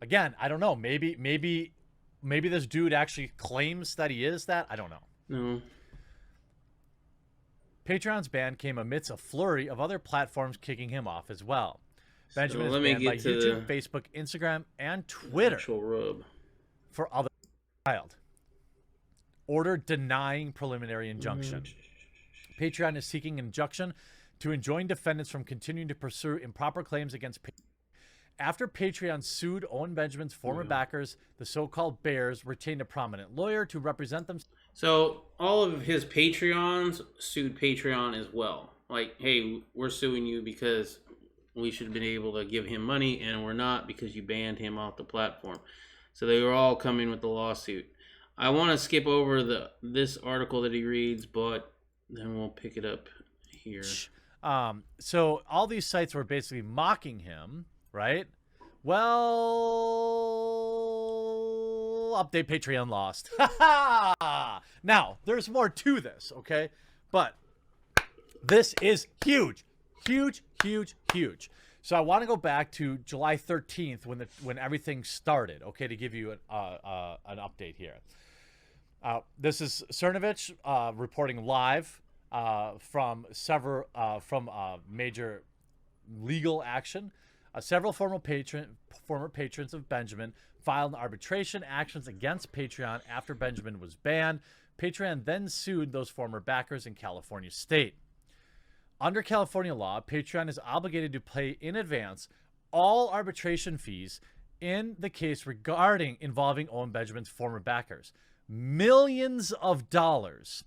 Again, I don't know. Maybe this dude actually claims that he is that. I don't know. No. Patreon's ban came amidst a flurry of other platforms kicking him off as well. Benjamin is banned by YouTube, Facebook, Instagram, and Twitter for other child. Order denying preliminary injunction. Patreon is seeking an injunction to enjoin defendants from continuing to pursue improper claims against Patreon. After Patreon sued Owen Benjamin's former backers, the so-called Bears retained a prominent lawyer to represent them. So all of his Patreons sued Patreon as well. Like, hey, we're suing you because we should have been able to give him money, and we're not because you banned him off the platform. So they were all coming with the lawsuit. I want to skip over this article that he reads, but then we'll pick it up here. So all these sites were basically mocking him. Right? Well, update Patreon lost. Now, there's more to this, okay? But this is huge. Huge, huge, huge. So I want to go back to July 13th when everything started, okay, to give you an update here. This is Cernovich reporting live from major legal action. Several former patrons of Benjamin filed arbitration actions against Patreon after Benjamin was banned. Patreon then sued those former backers in California state. Under California law, Patreon is obligated to pay in advance all arbitration fees in the case involving Owen Benjamin's former backers. Millions of dollars.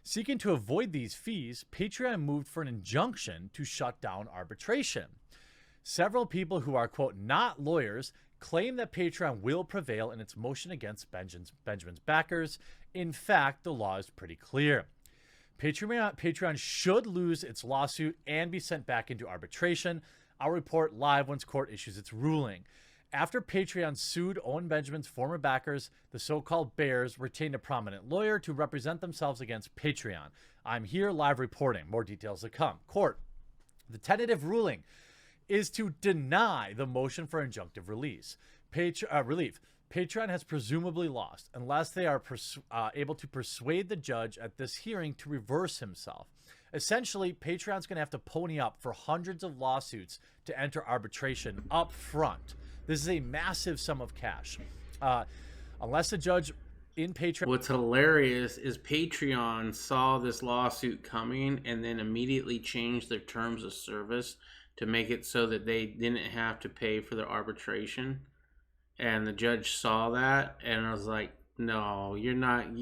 Seeking to avoid these fees, Patreon moved for an injunction to shut down arbitration. Several people who are, quote, not lawyers claim that Patreon will prevail in its motion against Benjamin's backers. In fact, the law is pretty clear. Patreon should lose its lawsuit and be sent back into arbitration. I'll report live once court issues its ruling. After Patreon sued Owen Benjamin's former backers, the so-called Bears retained a prominent lawyer to represent themselves against Patreon. I'm here live reporting. More details to come. Court. The tentative ruling is to deny the motion for injunctive relief. Patreon has presumably lost unless they are able to persuade the judge at this hearing to reverse himself. Essentially, Patreon's going to have to pony up for hundreds of lawsuits to enter arbitration up front. This is a massive sum of cash. Unless the judge in Patreon... What's hilarious is Patreon saw this lawsuit coming and then immediately changed their terms of service to make it so that they didn't have to pay for their arbitration. and the judge saw that, and I was like, no, you're not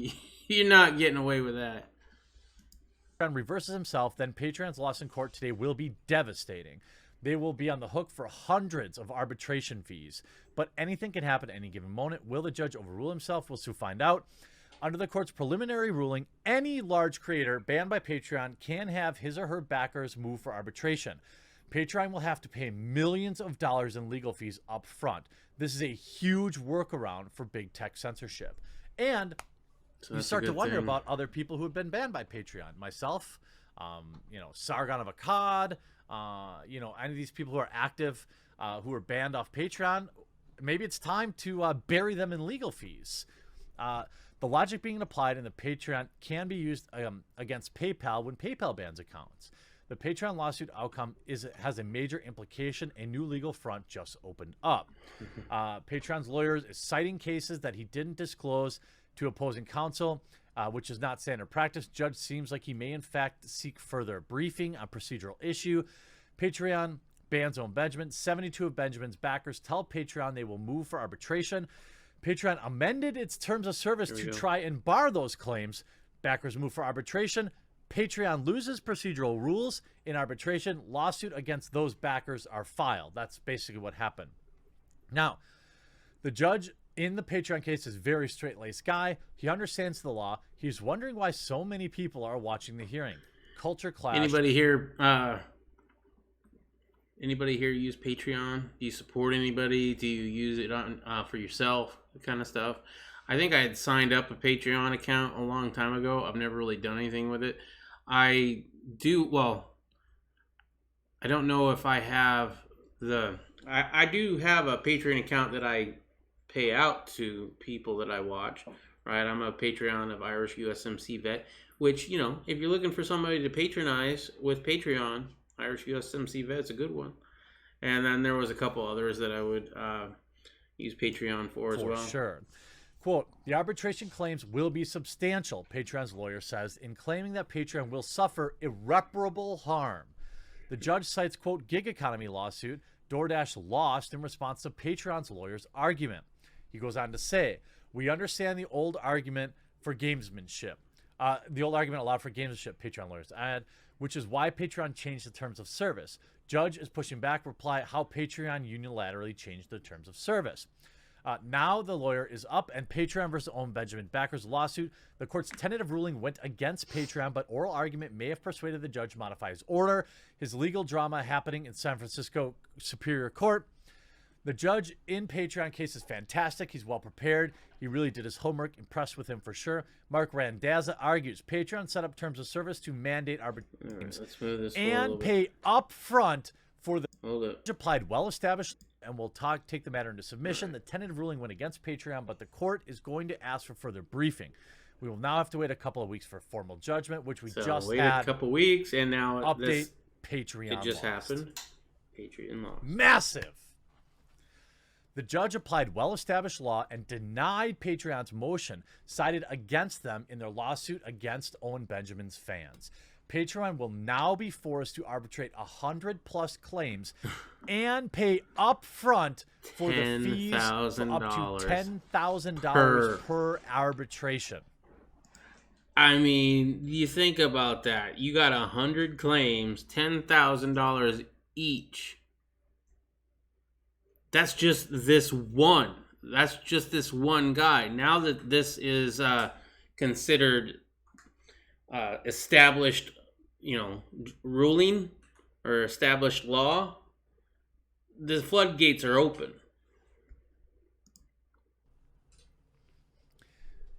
getting away with that. Reverses himself, then Patreon's loss in court today will be devastating. They will be on the hook for hundreds of arbitration fees, but anything can happen at any given moment. Will the judge overrule himself? We'll soon find out. Under the court's preliminary ruling, any large creator banned by Patreon can have his or her backers move for arbitration. Patreon will have to pay millions of dollars in legal fees up front. This is a huge workaround for big tech censorship. And so you start to wonder about other people who have been banned by Patreon. Myself, Sargon of Akkad, any of these people who are active, who are banned off Patreon. Maybe it's time to bury them in legal fees. The logic being applied in the Patreon can be used against PayPal when PayPal bans accounts. The Patreon lawsuit outcome has a major implication. A new legal front just opened up. Patreon's lawyers is citing cases that he didn't disclose to opposing counsel, which is not standard practice. Judge seems like he may in fact seek further briefing on procedural issue. Patreon bans Owen Benjamin. 72 of Benjamin's backers tell Patreon they will move for arbitration. Patreon amended its terms of service to try and bar those claims. Backers move for arbitration. Patreon loses procedural rules in arbitration. Lawsuit against those backers are filed. That's basically what happened. Now, the judge in the Patreon case is a very straight-laced guy. He understands the law. He's wondering why so many people are watching the hearing. Culture clash. Anybody here use Patreon? Do you support anybody? Do you use it on for yourself? That kind of stuff. I think I had signed up a Patreon account a long time ago. I've never really done anything with it. I don't know if I have I do have a Patreon account that I pay out to people that I watch, right? I'm a Patreon of Irish USMC vet, which, if you're looking for somebody to patronize with Patreon, Irish USMC vet's a good one. And then there was a couple others that I would use Patreon for as well. Sure. Quote, the arbitration claims will be substantial, Patreon's lawyer says, in claiming that Patreon will suffer irreparable harm. The judge cites, quote, gig economy lawsuit DoorDash lost in response to Patreon's lawyer's argument. He goes on to say, we understand the old argument for gamesmanship. The old argument allowed for gamesmanship, Patreon lawyers add, which is why Patreon changed the terms of service. Judge is pushing back, reply how Patreon unilaterally changed the terms of service. Now the lawyer is up, and Patreon versus Owen Benjamin backers lawsuit. The court's tentative ruling went against Patreon, but oral argument may have persuaded the judge to modify his order. His legal drama happening in San Francisco Superior Court. The judge in Patreon case is fantastic. He's well prepared. He really did his homework. Impressed with him for sure. Mark Randazza argues Patreon set up terms of service to mandate arbitration and pay up front for the judge applied well-established and will take the matter into submission. The tentative ruling went against Patreon, but the court is going to ask for further briefing. We will now have to wait a couple of weeks for formal judgment, which we just had. A couple weeks, and now update Patreon. It just happened. Patreon lost. Massive. The judge applied well-established law and denied Patreon's motion, cited against them in their lawsuit against Owen Benjamin's fans. Patreon will now be forced to arbitrate 100+ claims and pay up front for the fees for up to $10,000 per arbitration. I mean, you think about that. You got 100 claims, $10,000 each. That's just this one. That's just this one guy. Now that this is considered established, ruling or established law, the floodgates are open.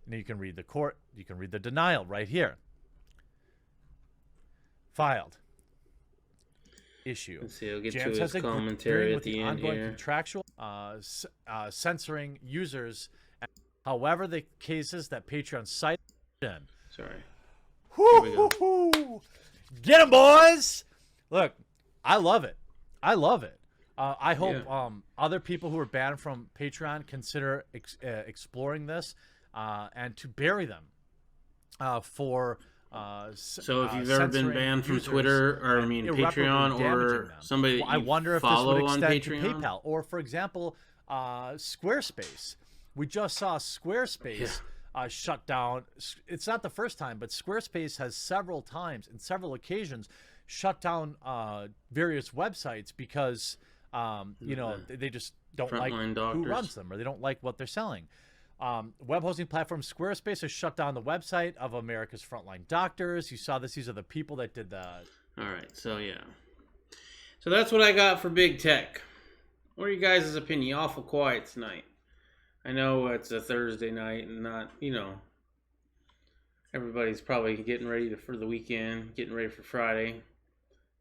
Now you can read the court. You can read the denial right here. Filed. Issue. Let's see, I'll get James to his commentary at the end ongoing here. Contractual censoring users. However, the cases that Patreon cited. Sorry. Here we go. Get them, boys! Look, I love it. I love it. I hope other people who are banned from Patreon consider exploring this and to bury them for. So if you've ever been banned from Twitter or Patreon or somebody that I wonder if follow this would on extend Patreon? to PayPal, or for example, Squarespace. We just saw Squarespace shut down. It's not the first time, but Squarespace has several times, in several occasions, shut down various websites because you know, they just don't like who runs them, or they don't like what they're selling. Web hosting platform Squarespace has shut down the website of America's Frontline Doctors. You saw this. These are the people that did the... All right, so yeah. So that's what I got for big tech. What are you guys' opinion? Awful quiet tonight. I know it's a Thursday night and not, you know, everybody's probably getting ready for the weekend, getting ready for Friday.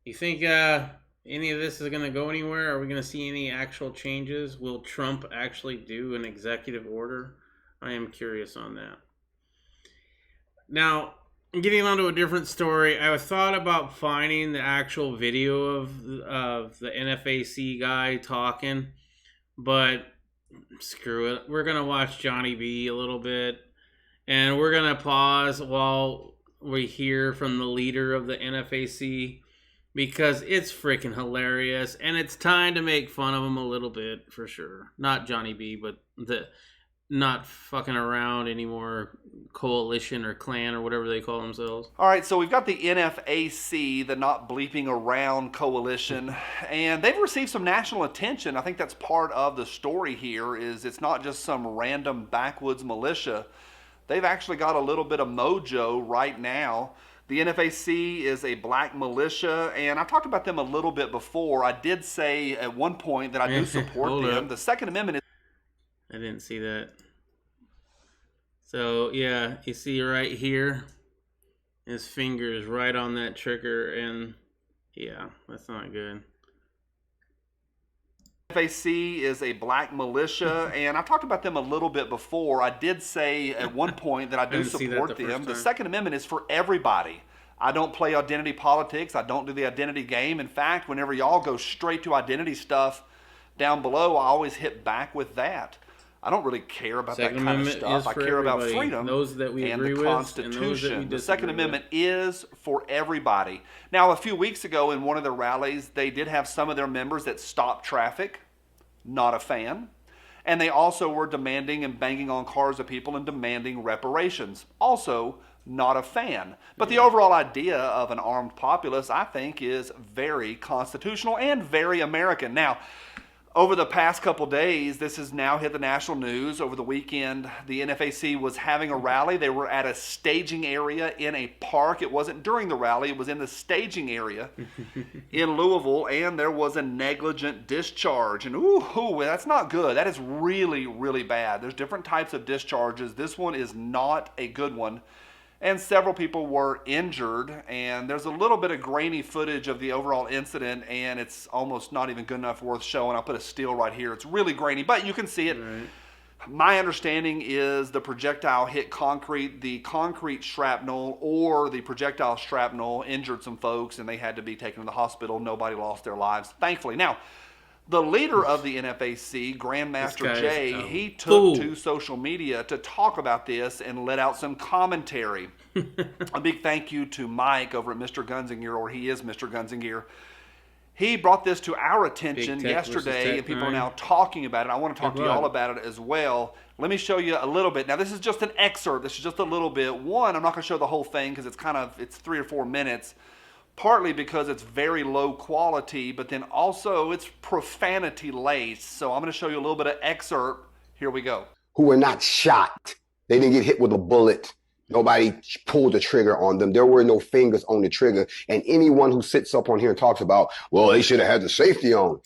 You think any of this is going to go anywhere? Are we going to see any actual changes? Will Trump actually do an executive order? I am curious on that. Now, getting on to a different story, I thought about finding the actual video of the NFAC guy talking, but screw it. We're going to watch Johnny B a little bit, and we're going to pause while we hear from the leader of the NFAC, because it's freaking hilarious, and it's time to make fun of him a little bit, for sure. Not Johnny B, but the not fucking around anymore coalition or clan or whatever they call themselves. All right, so we've got the NFAC, the Not Bleeping Around Coalition, and they've received some national attention. I think that's part of the story here, is it's not just some random backwoods militia. They've actually got a little bit of mojo right now. The NFAC is a black militia, and I talked about them a little bit before. I did say at one point that I do support them. The Second Amendment is... I didn't see that. So, yeah, you see right here, his finger's right on that trigger, and yeah, that's not good. FAC is a black militia, and I talked about them a little bit before. I did say at one point that I do support them. The Second Amendment is for everybody. I don't play identity politics. I don't do the identity game. In fact, whenever y'all go straight to identity stuff down below, I always hit back with that. I don't really care about that kind of stuff. I care about freedom and the Constitution. The Second Amendment is for everybody. Now, a few weeks ago in one of the rallies, they did have some of their members that stopped traffic. Not a fan. And they also were demanding and banging on cars of people and demanding reparations. Also, not a fan. But the overall idea of an armed populace, I think, is very constitutional and very American. Now, over the past couple days, this has now hit the national news. Over the weekend, the NFAC was having a rally. They were at a staging area in a park. It wasn't during the rally. It was in the staging area in Louisville, and there was a negligent discharge. And ooh, that's not good. That is really, really bad. There's different types of discharges. This one is not a good one. And several people were injured, and there's a little bit of grainy footage of the overall incident, and it's almost not even good enough worth showing. I'll put a still right here. It's really grainy, but you can see it. Right. My understanding is the projectile hit concrete. The concrete shrapnel or the projectile shrapnel injured some folks, and they had to be taken to the hospital. Nobody lost their lives, thankfully. Now, the leader of the NFAC, Grandmaster Jay, he took to social media to talk about this and let out some commentary. A big thank you to Mike over at Mr. Gunzinger, or he is Mr. Gunzinger. He brought this to our attention yesterday, and people are now talking about it. I want to talk to you all about it as well. Let me show you a little bit. Now, this is just an excerpt. This is just a little bit. One, I'm not going to show the whole thing because it's 3 or 4 minutes. Partly because it's very low quality, but then also it's profanity laced. So I'm going to show you a little bit of excerpt. Here we go. Who were not shot. They didn't get hit with a bullet. Nobody pulled the trigger on them. There were no fingers on the trigger. And anyone who sits up on here and talks about, well, they should have had the safety on.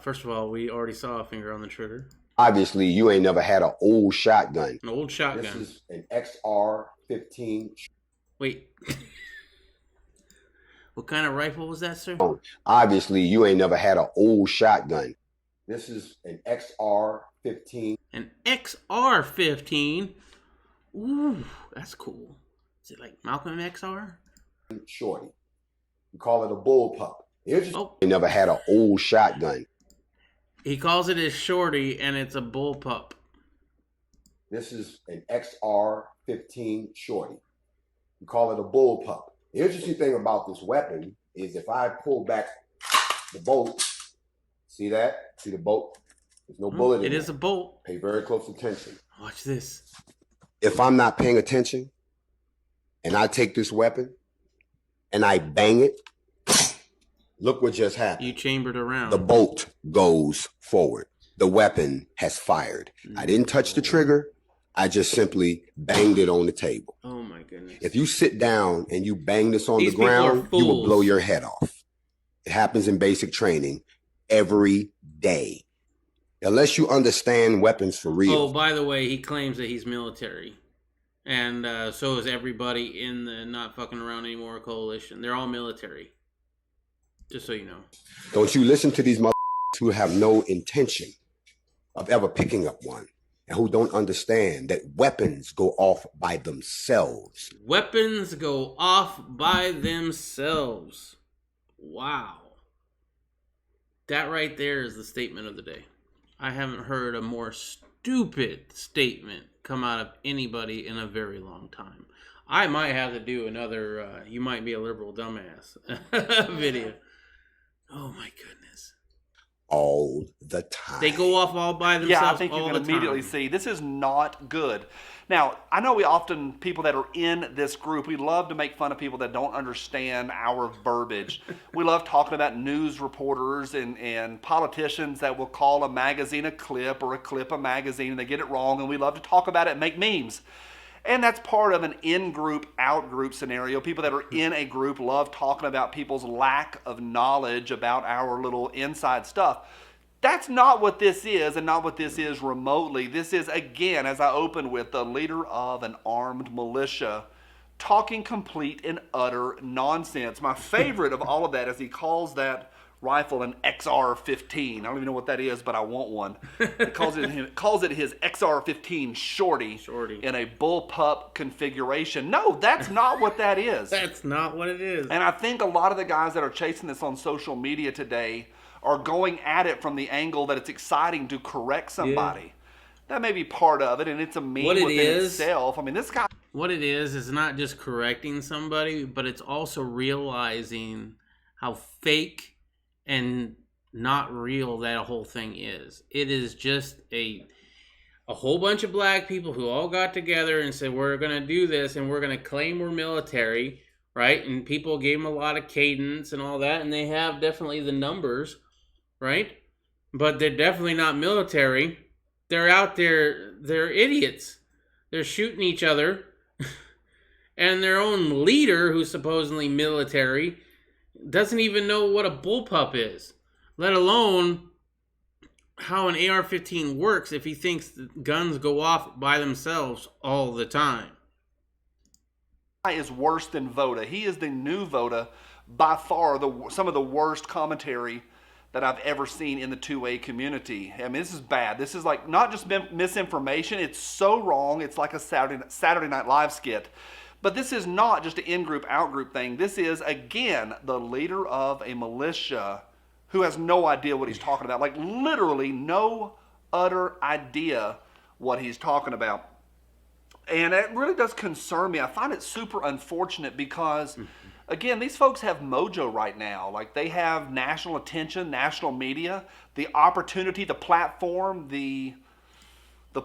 First of all, we already saw a finger on the trigger. Obviously, you ain't never had an old shotgun. An old shotgun. This is an XR-15. Wait. What kind of rifle was that, sir? Obviously, you ain't never had an old shotgun. This is an XR-15. An XR-15? Ooh, that's cool. Is it like Malcolm XR? Shorty. We call it a bullpup. You never had an old shotgun. He calls it his shorty, and it's a bullpup. This is an XR-15 shorty. We call it a bullpup. The interesting thing about this weapon is if I pull back the bolt, see that? See the bolt? There's no bullet in It there. is a bolt. Pay very close attention. Watch this. If I'm not paying attention and I take this weapon and I bang it, look what just happened. You chambered around. The bolt goes forward. The weapon has fired. I didn't touch the trigger. I just simply banged it on the table. Oh my goodness. If you sit down and you bang this on These the ground, people are you will fools. blow your head off. It happens in basic training every day. Unless you understand weapons for real. Oh, by the way, he claims that he's military. And so is everybody in the Not Fucking Around Anymore coalition. They're all military. Just so you know. Don't you listen to these motherfuckers who have no intention of ever picking up one and who don't understand that weapons go off by themselves. Weapons go off by themselves. Wow. That right there is the statement of the day. I haven't heard a more stupid statement come out of anybody in a very long time. I might have to do another You Might Be a Liberal Dumbass video. Oh my goodness. All the time. They go off all by themselves. Yeah, I think you all can the immediately time. see this is not good. Now, I know we often, people that are in this group, we love to make fun of people that don't understand our verbiage. We love talking about news reporters and politicians that will call a magazine a clip or a clip a magazine and they get it wrong, and we love to talk about it and make memes. And that's part of an in-group, out-group scenario. People that are in a group love talking about people's lack of knowledge about our little inside stuff. That's not what this is, and not what this is remotely. This is, again, as I opened with, the leader of an armed militia talking complete and utter nonsense. My favorite of all of that is he calls that rifle an XR-15. I don't even know what that is, but I want one. He calls it his XR-15 shorty in a bullpup configuration. No, that's not what that is. That's not what it is. And I think a lot of the guys that are chasing this on social media today are going at it from the angle that it's exciting to correct somebody. Yeah. That may be part of it, and it's a meme within itself. I mean, this guy... What it is not just correcting somebody, but it's also realizing how fake and not real that whole thing is. It is just a whole bunch of black people who all got together and said, we're going to do this, and we're going to claim we're military, right? And people gave them a lot of cadence and all that, and they have definitely the numbers, right? But they're definitely not military. They're out there, they're idiots. They're shooting each other. And their own leader, who's supposedly military, doesn't even know what a bullpup is, let alone how an AR-15 works if he thinks that guns go off by themselves all the time. Is worse than Voda. He is the new Voda, by far some of the worst commentary that I've ever seen in the 2A community. I mean, this is bad. This is like not just misinformation. It's so wrong. It's like a Saturday Night Live skit. But this is not just an in-group, out-group thing. This is, again, the leader of a militia who has no idea what he's talking about. Like, literally no utter idea what he's talking about. And it really does concern me. I find it super unfortunate because, again, these folks have mojo right now. Like, they have national attention, national media, the opportunity, the platform, the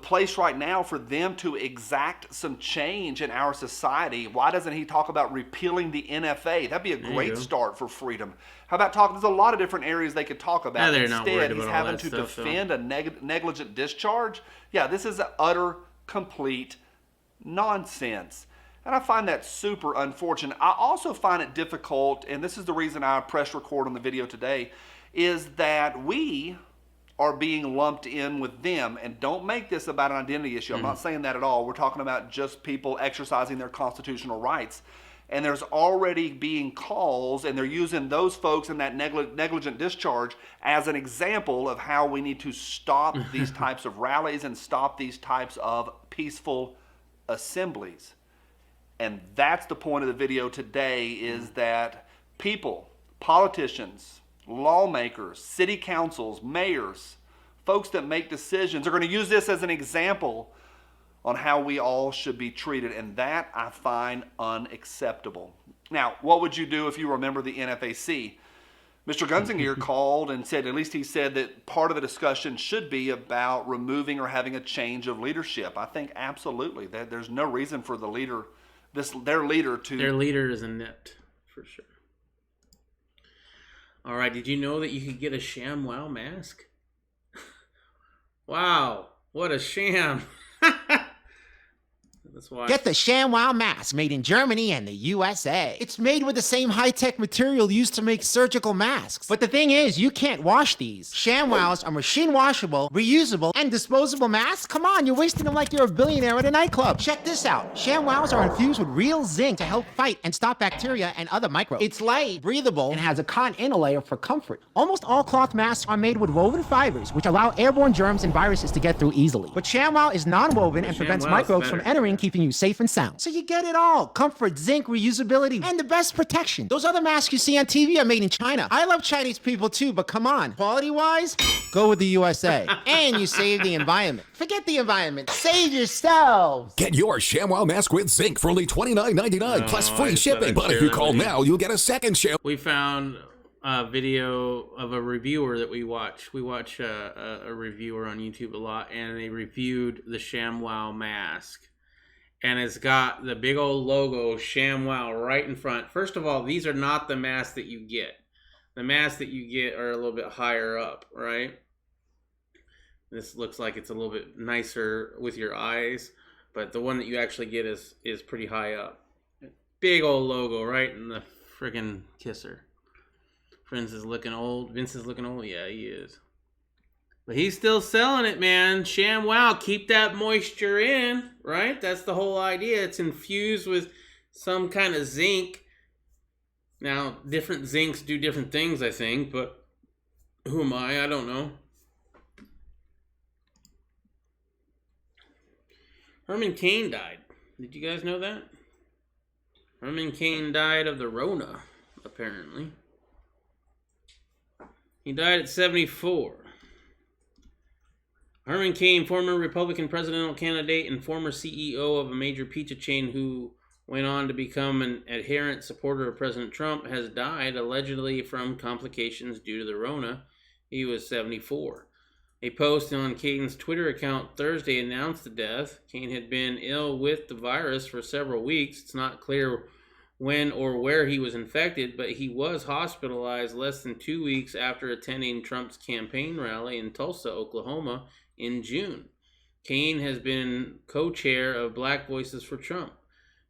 place right now for them to exact some change in our society. Why doesn't he talk about repealing the NFA? That'd be a great start for freedom. How about talking? There's a lot of different areas they could talk about. Yeah, Instead, he's having to defend a negligent discharge. Yeah, this is an utter, complete nonsense. And I find that super unfortunate. I also find it difficult, and this is the reason I pressed record on the video today, is that we are being lumped in with them. And don't make this about an identity issue. I'm not saying that at all. We're talking about just people exercising their constitutional rights. And there's already being calls, and they're using those folks in that negligent discharge as an example of how we need to stop these types of rallies and stop these types of peaceful assemblies. And that's the point of the video today, is that people, politicians, lawmakers, city councils, mayors, folks that make decisions are going to use this as an example on how we all should be treated, and that I find unacceptable. Now, what would you do if you were a member of the NFAC? Mr. Gunzinger called and said, at least he said, that part of the discussion should be about removing or having a change of leadership. I think absolutely that there's no reason for the leader, their leader is inept for sure. All right, did you know that you could get a ShamWow mask? Wow, what a sham. Get the ShamWow mask made in Germany and the USA. It's made with the same high-tech material used to make surgical masks. But the thing is, you can't wash these. ShamWows are machine washable, reusable, and disposable masks? Come on, you're wasting them like you're a billionaire at a nightclub. Check this out. ShamWows are infused with real zinc to help fight and stop bacteria and other microbes. It's light, breathable, and has a cotton inner layer for comfort. Almost all cloth masks are made with woven fibers, which allow airborne germs and viruses to get through easily. But ShamWow is non-woven and prevents microbes from entering, keeping you safe and sound. So you get it all. Comfort, zinc, reusability, and the best protection. Those other masks you see on TV are made in China. I love Chinese people too, but come on. Quality-wise, go with the USA. And you save the environment. Forget the environment. Save yourselves. Get your ShamWow mask with zinc for only $29.99 plus free shipping. But if you call now, you'll get a second Sham. We found a video of a reviewer that we watch. We watch a reviewer on YouTube a lot, and they reviewed the ShamWow mask. And it's got the big old logo ShamWow right in front. First of all, these are not the masks that you get. The masks that you get are a little bit higher up, right? This looks like it's a little bit nicer with your eyes, but the one that you actually get is pretty high up. Big old logo right in the friggin' kisser. Vince is looking old. Yeah, he is. But he's still selling it, man. ShamWow, keep that moisture in, right? That's the whole idea. It's infused with some kind of zinc. Now, different zincs do different things, I think, but who am I? I don't know. Herman Cain died. Did you guys know that? Herman Cain died of the Rona, apparently. He died at 74. Herman Cain, former Republican presidential candidate and former CEO of a major pizza chain who went on to become an adherent supporter of President Trump, has died allegedly from complications due to the Rona. He was 74. A post on Cain's Twitter account Thursday announced the death. Cain had been ill with the virus for several weeks. It's not clear when or where he was infected, but he was hospitalized less than 2 weeks after attending Trump's campaign rally in Tulsa, Oklahoma, in June. Cain has been co-chair of Black Voices for Trump.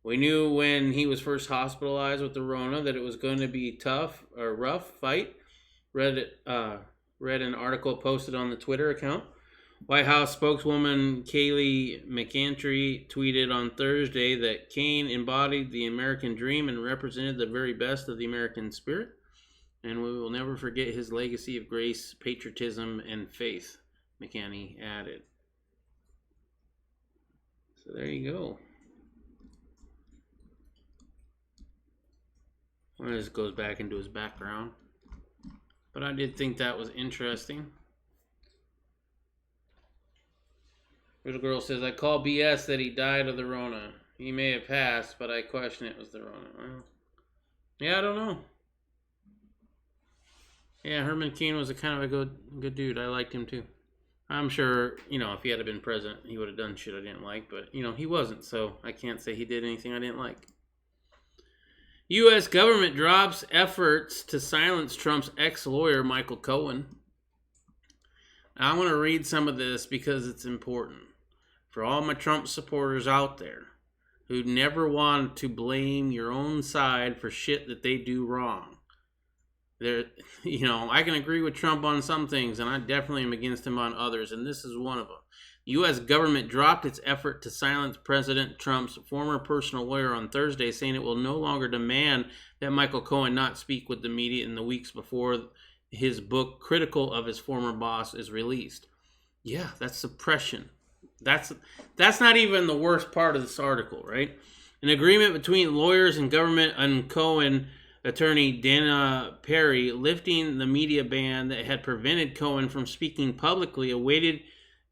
We knew when he was first hospitalized with the Rona that it was going to be a rough fight. Read an article posted on the Twitter account. White House spokeswoman Kayleigh McEntry tweeted on Thursday that Cain embodied the American dream and represented the very best of the American spirit, and we will never forget his legacy of grace, patriotism, and faith, McEntry added. So there you go. Well, this goes back into his background. But I did think that was interesting. Little girl says, I call BS that he died of the Rona. He may have passed, but I question it was the Rona. Well, yeah, I don't know. Yeah, Herman Cain was a kind of a good dude. I liked him too. I'm sure, if he had been president, he would have done shit I didn't like. But, he wasn't, so I can't say he did anything I didn't like. U.S. government drops efforts to silence Trump's ex-lawyer, Michael Cohen. Now, I want to read some of this because it's important. For all my Trump supporters out there who never want to blame your own side for shit that they do wrong. I can agree with Trump on some things, and I definitely am against him on others, and this is one of them. The U.S. government dropped its effort to silence President Trump's former personal lawyer on Thursday, saying it will no longer demand that Michael Cohen not speak with the media in the weeks before his book, critical of his former boss, is released. Yeah, that's suppression. That's not even the worst part of this article, right? An agreement between lawyers and government and Cohen attorney Dana Perry lifting the media ban that had prevented Cohen from speaking publicly awaited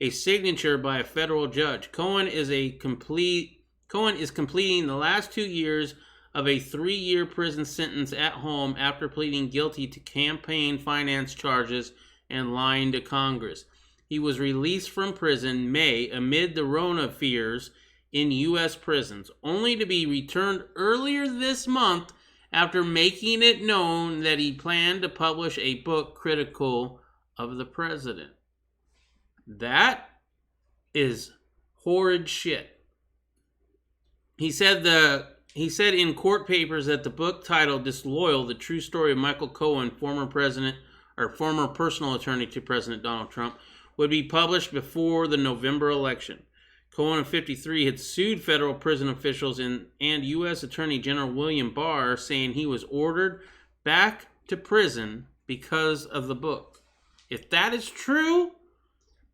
a signature by a federal judge. Cohen is completing the last 2 years of a 3-year prison sentence at home after pleading guilty to campaign finance charges and lying to Congress. He was released from prison May amid the Rona fears in U.S. prisons, only to be returned earlier this month after making it known that he planned to publish a book critical of the president. That is horrid shit. He said in court papers that the book titled Disloyal, the true story of Michael Cohen, former personal attorney to President Donald Trump, would be published before the November election. Cohen, of 53, had sued federal prison officials and U.S. Attorney General William Barr, saying he was ordered back to prison because of the book. If that is true,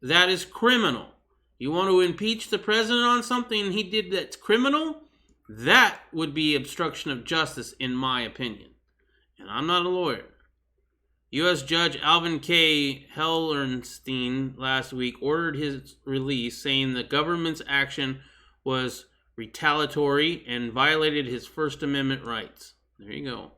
that is criminal. You want to impeach the president on something he did that's criminal? That would be obstruction of justice, in my opinion. And I'm not a lawyer. U.S. Judge Alvin K. Hellerstein last week ordered his release, saying the government's action was retaliatory and violated his First Amendment rights. There you go.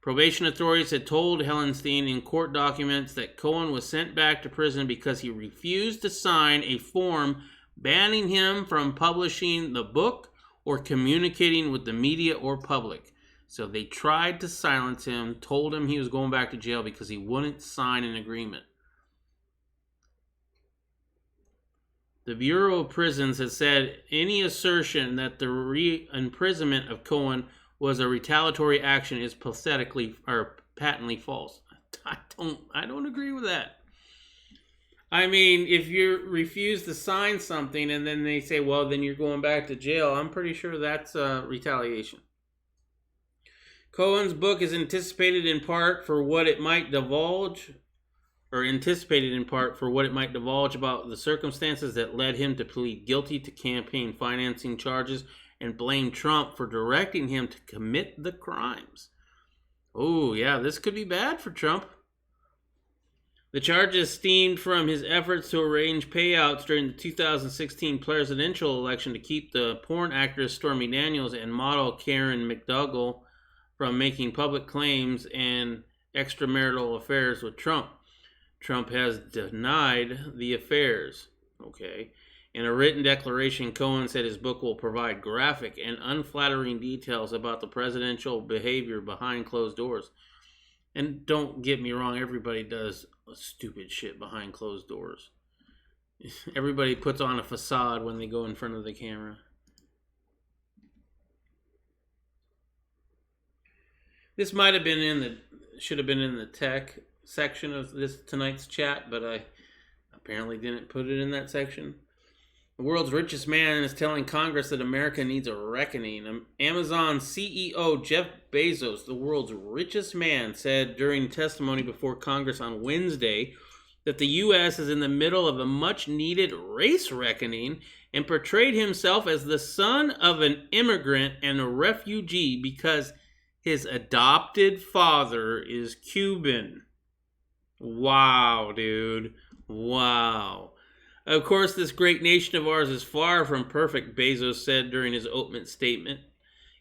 Probation authorities had told Hellerstein in court documents that Cohen was sent back to prison because he refused to sign a form banning him from publishing the book or communicating with the media or public. So they tried to silence him, told him he was going back to jail because he wouldn't sign an agreement. The Bureau of Prisons has said any assertion that the re-imprisonment of Cohen was a retaliatory action is patently false. I don't agree with that. I mean, if you refuse to sign something and then they say, well, then you're going back to jail, I'm pretty sure that's retaliation. Cohen's book is anticipated in part for what it might divulge about the circumstances that led him to plead guilty to campaign financing charges and blame Trump for directing him to commit the crimes. Oh, yeah, this could be bad for Trump. The charges stemmed from his efforts to arrange payouts during the 2016 presidential election to keep the porn actress Stormy Daniels and model Karen McDougal from making public claims and extramarital affairs with Trump. Trump has denied the affairs. Okay. In a written declaration, Cohen said his book will provide graphic and unflattering details about the presidential behavior behind closed doors. And don't get me wrong, everybody does stupid shit behind closed doors. Everybody puts on a facade when they go in front of the camera. This might have been should have been in the tech section of this tonight's chat, but I apparently didn't put it in that section. The world's richest man is telling Congress that America needs a reckoning. Amazon CEO Jeff Bezos, the world's richest man, said during testimony before Congress on Wednesday that the U.S. is in the middle of a much-needed race reckoning and portrayed himself as the son of an immigrant and a refugee because his adopted father is Cuban. Wow, dude. Wow. Of course, this great nation of ours is far from perfect, Bezos said during his opening statement.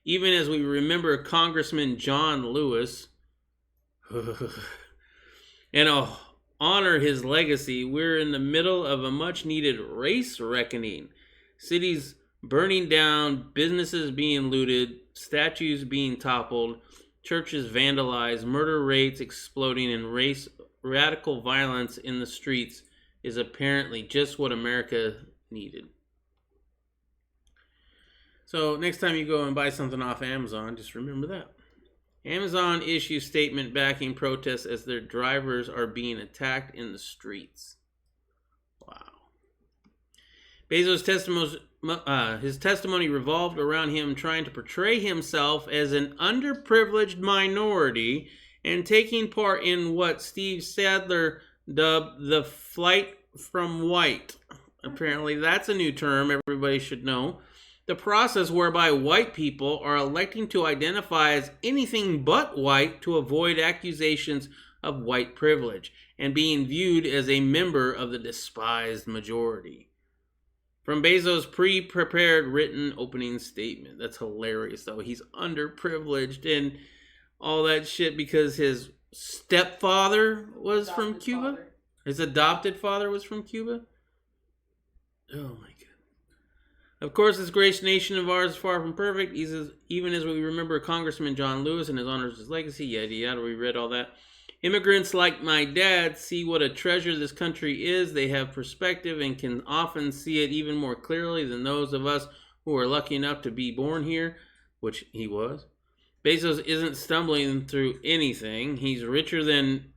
Even as we remember Congressman John Lewis and honor his legacy, we're in the middle of a much-needed race reckoning. Cities burning down, businesses being looted, statues being toppled, churches vandalized, murder rates exploding, and radical violence in the streets is apparently just what America needed. So next time you go and buy something off Amazon, just remember that. Amazon issues statement backing protests as their drivers are being attacked in the streets. Wow. Bezos' his testimony revolved around him trying to portray himself as an underprivileged minority and taking part in what Steve Sadler dubbed the flight from white. Apparently that's a new term everybody should know. The process whereby white people are electing to identify as anything but white to avoid accusations of white privilege and being viewed as a member of the despised majority. From Bezos' pre-prepared written opening statement. That's hilarious, though. He's underprivileged and all that shit because his stepfather was from Cuba. His adopted father was from Cuba. Oh my god. Of course, this great nation of ours is far from perfect, even as we remember Congressman John Lewis and his honors, his legacy, yada yada. We read all that. Immigrants like my dad see what a treasure this country is. They have perspective and can often see it even more clearly than those of us who are lucky enough to be born here, which he was. Bezos isn't stumbling through anything. He's richer than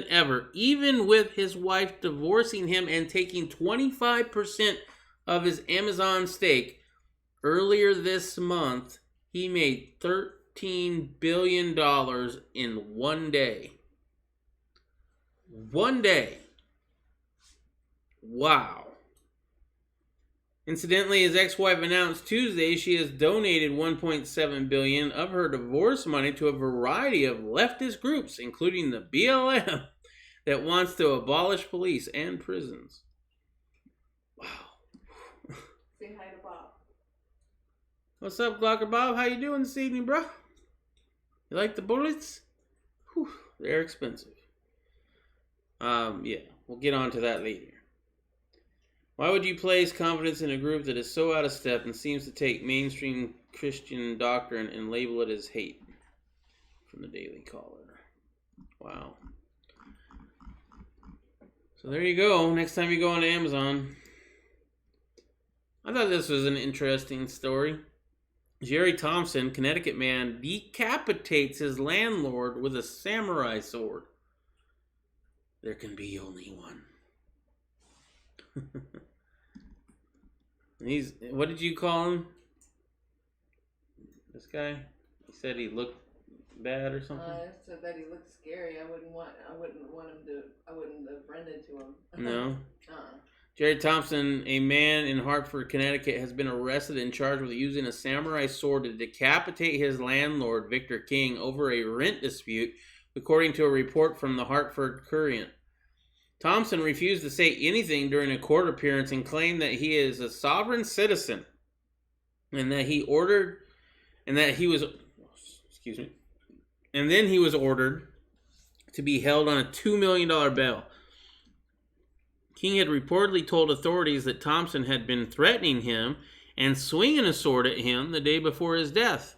ever, even with his wife divorcing him and taking 25% of his Amazon stake. Earlier this month, he made $13 billion in one day. One day. Wow. Incidentally, his ex-wife announced Tuesday she has donated $1.7 billion of her divorce money to a variety of leftist groups, including the BLM, that wants to abolish police and prisons. Wow. Say hi to Bob. What's up, Glocker Bob? How you doing this evening, bro? You like the bullets? Whew, they're expensive. Yeah, we'll get on to that later. Why would you place confidence in a group that is so out of step and seems to take mainstream Christian doctrine and label it as hate? From the Daily Caller. Wow. So there you go. Next time you go on Amazon. I thought this was an interesting story. Jerry Thompson, Connecticut man, decapitates his landlord with a samurai sword. There can be only one. What did you call him? This guy? He said he looked bad or something? I said that he looked scary. I wouldn't have rented to him. No. Jerry Thompson, a man in Hartford, Connecticut, has been arrested and charged with using a samurai sword to decapitate his landlord, Victor King, over a rent dispute, according to a report from the Hartford Courant. Thompson refused to say anything during a court appearance and claimed that he is a sovereign citizen and that he ordered and that he was and then he was ordered to be held on a $2 million bail. King had reportedly told authorities that Thompson had been threatening him and swinging a sword at him the day before his death.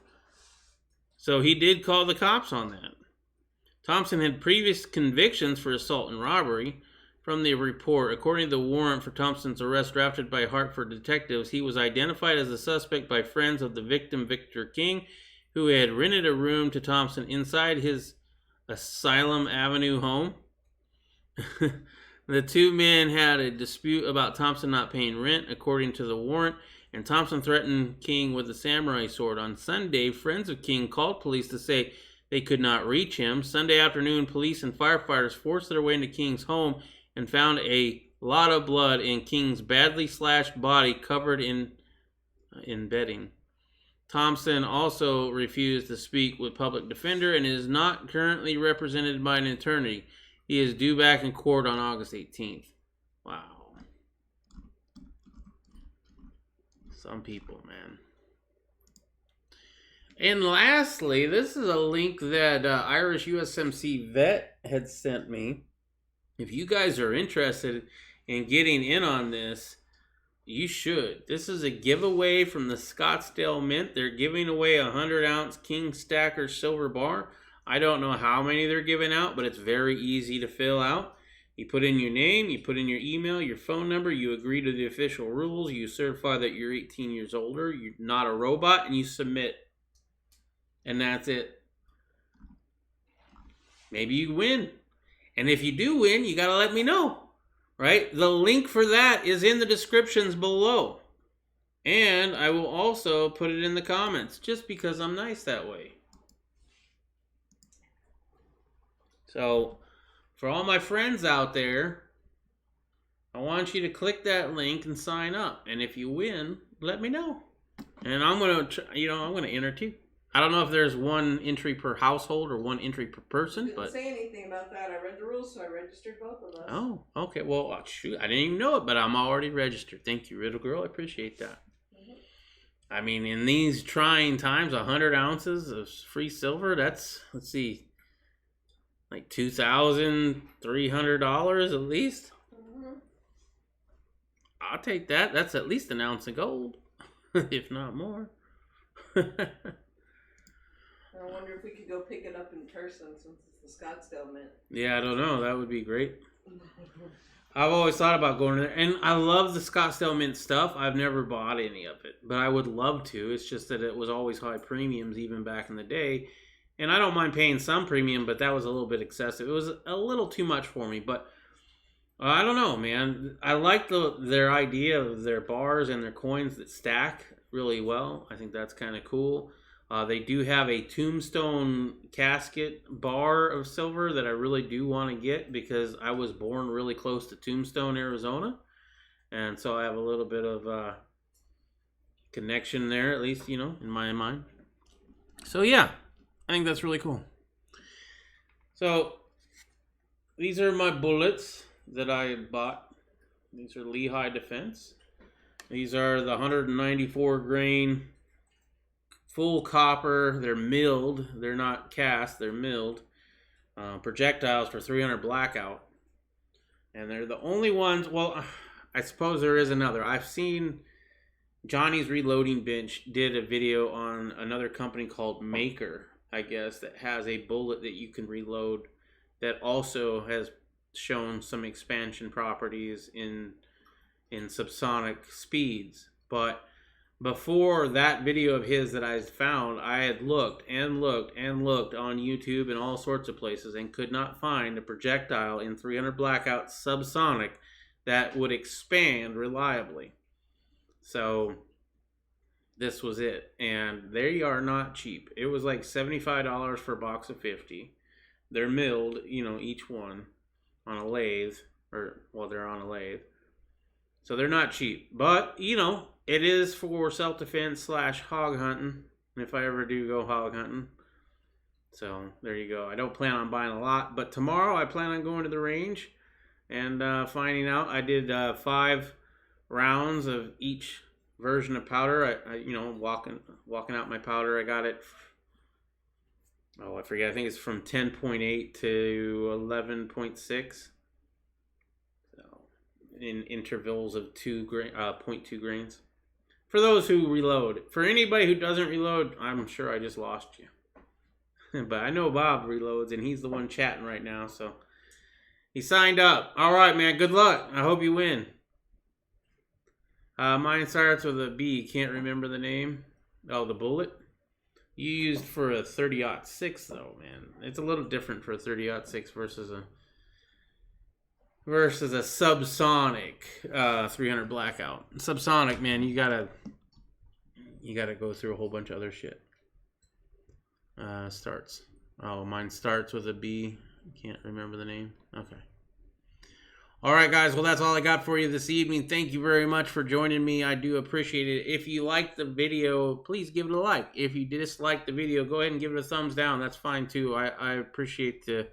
So he did call the cops on that. Thompson had previous convictions for assault and robbery. From the report, according to the warrant for Thompson's arrest drafted by Hartford detectives, he was identified as a suspect by friends of the victim, Victor King, who had rented a room to Thompson inside his Asylum Avenue home. The two men had a dispute about Thompson not paying rent, according to the warrant, and Thompson threatened King with a samurai sword. On Sunday, friends of King called police to say they could not reach him. Sunday afternoon, police and firefighters forced their way into King's home and found a lot of blood in King's badly slashed body covered in bedding. Thompson also refused to speak with public defender and is not currently represented by an attorney. He is due back in court on August 18th. Wow. Some people, man. And lastly, this is a link that Irish USMC vet had sent me. If you guys are interested in getting in on this, you should. This is a giveaway from the Scottsdale Mint. They're giving away a 100-ounce King Stacker silver bar. I don't know how many they're giving out, but it's very easy to fill out. You put in your name, you put in your email, your phone number, you agree to the official rules, you certify that you're 18 years older, you're not a robot, and you submit. And that's it. Maybe you win. And if you do win, you got to let me know, right? The link for that is in the descriptions below. And I will also put it in the comments, just because I'm nice that way. So, for all my friends out there, I want you to click that link and sign up. And if you win, let me know. And I'm going to, I'm going to enter too. I don't know if there's one entry per household or one entry per person, Didn't but say anything about that. I read the rules, so I registered both of us. oh, okay. Well, shoot, I didn't even know it, but I'm already registered. Thank you, Riddle Girl. I appreciate that. I mean, in these trying times, 100 ounces of free silver, that's, let's see, like $2,300 at least. I'll take that. That's at least an ounce of gold, if not more. I wonder if we could go pick it up in person since it's the Scottsdale Mint. Yeah, I don't know. That would be great. I've always thought about going there, and I love the Scottsdale Mint stuff. I've never bought any of it, but I would love to. It's just that it was always high premiums even back in the day, and I don't mind paying some premium, but that was a little bit excessive. It was a little too much for me, but I don't know, man. I like their idea of their bars and their coins that stack really well. I think that's kind of cool. They do have a tombstone casket bar of silver that I really do want to get because I was born really close to Tombstone, Arizona. And so I have a little bit of connection there, at least, you know, in my mind. So yeah, I think that's really cool. So these are my bullets that I bought. These are Lehigh Defense. These are the 194 grain full copper. They're milled. They're not cast. They're milled. Projectiles for 300 blackout. And they're the only ones. Well, I suppose there is another. I've seen Johnny's Reloading Bench did a video on another company called Maker, I guess, that has a bullet that you can reload that also has shown some expansion properties in subsonic speeds. But before that video of his that I found, I had looked and looked and looked on YouTube and all sorts of places and could not find a projectile in 300 blackout subsonic that would expand reliably. So this was it. And they are not cheap. It was like $75 for a box of 50. They're milled, you know, each one on a lathe, or, well, they're on a lathe. So they're not cheap. But, you know, it is for self-defense / hog hunting, if I ever do go hog hunting. So there you go. I don't plan on buying a lot, but tomorrow I plan on going to the range and finding out. I did 5 rounds of each version of powder. I you know, walking out my powder. I got it. Oh, I forget. I think it's from 10.8 to 11.6. So in intervals of 0.2 grains. For those who reload. For anybody who doesn't reload, I'm sure I just lost you. But I know Bob reloads, and he's the one chatting right now, so he signed up. All right, man. Good luck. I hope you win. Mine starts with a B. Can't remember the name. Oh, the bullet. You used for a 30-06 though, man. It's a little different for a 30-06 versus a subsonic 300 blackout. Subsonic, man, you gotta go through a whole bunch of other shit. Starts. Oh, mine starts with a B. Can't remember the name. Okay. All right, guys. Well, that's all I got for you this evening. Thank you very much for joining me. I do appreciate it. If you liked the video, please give it a like. If you dislike the video, go ahead and give it a thumbs down. That's fine, too. I appreciate the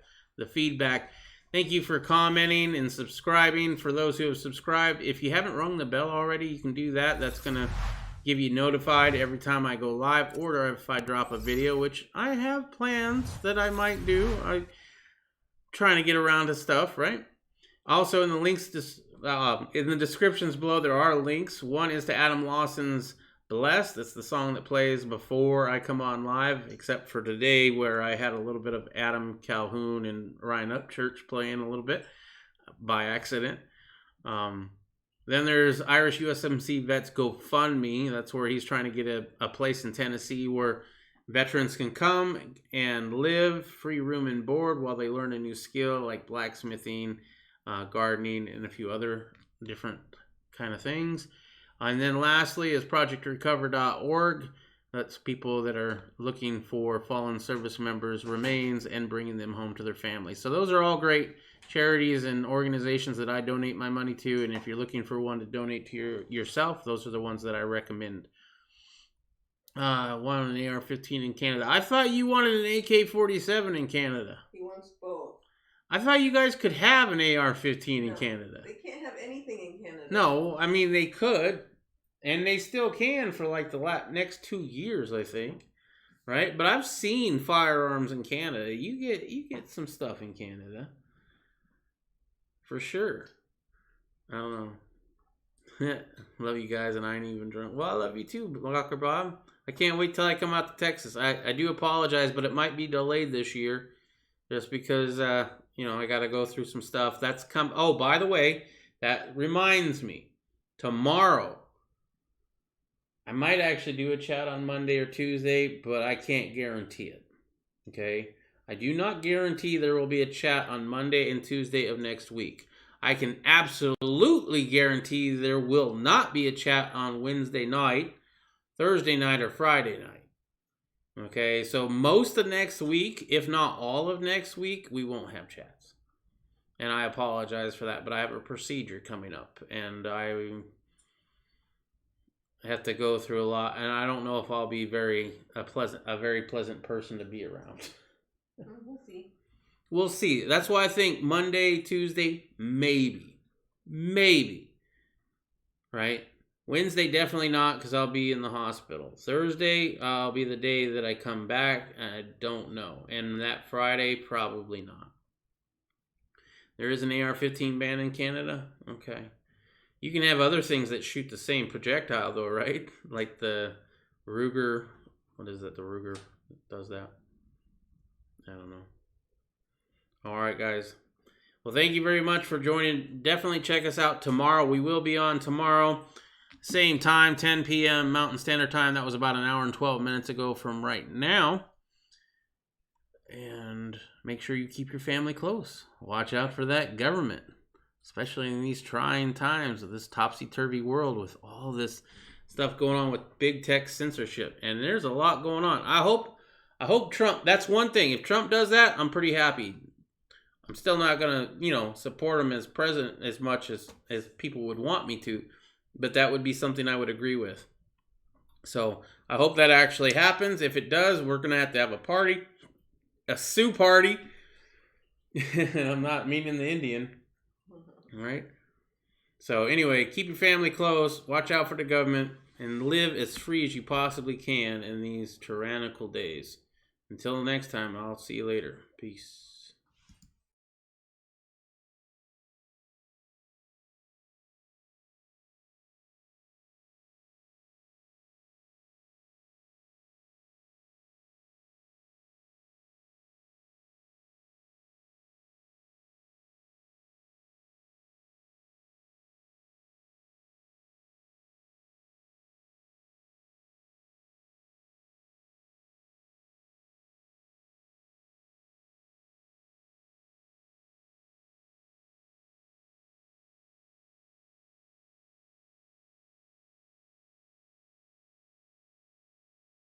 feedback. Thank you for commenting and subscribing. For those who have subscribed, if you haven't rung the bell already, you can do that. That's going to give you notified every time I go live or if I drop a video, which I have plans that I might do. I'm trying to get around to stuff, right? Also, in the links, in the descriptions below, there are links. One is to Adam Lawson's Blessed. That's the song that plays before I come on live, except for today where I had a little bit of Adam Calhoun and Ryan Upchurch playing a little bit by accident. Then there's Irish USMC Vets GoFundMe. That's where he's trying to get a place in Tennessee where veterans can come and live, free room and board while they learn a new skill like blacksmithing, gardening, and a few other different kind of things. And then lastly is projectrecover.org. That's people that are looking for fallen service members' remains and bringing them home to their families. So those are all great charities and organizations that I donate my money to. And if you're looking for one to donate to yourself, those are the ones that I recommend. wanted an AR-15 in Canada. I thought you wanted an AK-47 in Canada. He wants both. I thought you guys could have an AR-15 in Canada. They can't have anything in Canada. No, I mean, they could. And they still can for like the next 2 years, I think. Right? But I've seen firearms in Canada. You get some stuff in Canada. For sure. I don't know. Love you guys, and I ain't even drunk. Well, I love you too, Locker Bob. I can't wait till I come out to Texas. I do apologize, but it might be delayed this year. Just because, I got to go through some stuff. Oh, by the way, that reminds me. Tomorrow, I might actually do a chat on Monday or Tuesday, but I can't guarantee it. Okay? I do not guarantee there will be a chat on Monday and Tuesday of next week. I can absolutely guarantee there will not be a chat on Wednesday night, Thursday night, or Friday night. Okay? So most of next week, if not all of next week, we won't have chats. And I apologize for that, but I have a procedure coming up, and I have to go through a lot, and I don't know if I'll be a very pleasant person to be around. We'll see. We'll see. That's why I think Monday, Tuesday, maybe. Right? Wednesday, definitely not, because I'll be in the hospital. Thursday, I'll be the day that I come back. I don't know. And that Friday, probably not. There is an AR-15 ban in Canada? Okay. You can have other things that shoot the same projectile, though, right? Like the Ruger. What is it? The Ruger does that? I don't know. All right, guys. Well, thank you very much for joining. Definitely check us out tomorrow. We will be on tomorrow. Same time, 10 p.m. Mountain Standard Time. That was about an hour and 12 minutes ago from right now. And make sure you keep your family close. Watch out for that government. Especially in these trying times of this topsy-turvy world with all this stuff going on with big tech censorship. And there's a lot going on. I hope Trump, that's one thing. If Trump does that, I'm pretty happy. I'm still not going to, support him as president as much as people would want me to. But that would be something I would agree with. So I hope that actually happens. If it does, we're going to have a party. A Sioux party. I'm not meaning the Indian. All right. So anyway, keep your family close. Watch out for the government. And live as free as you possibly can in these tyrannical days. Until next time, I'll see you later. Peace.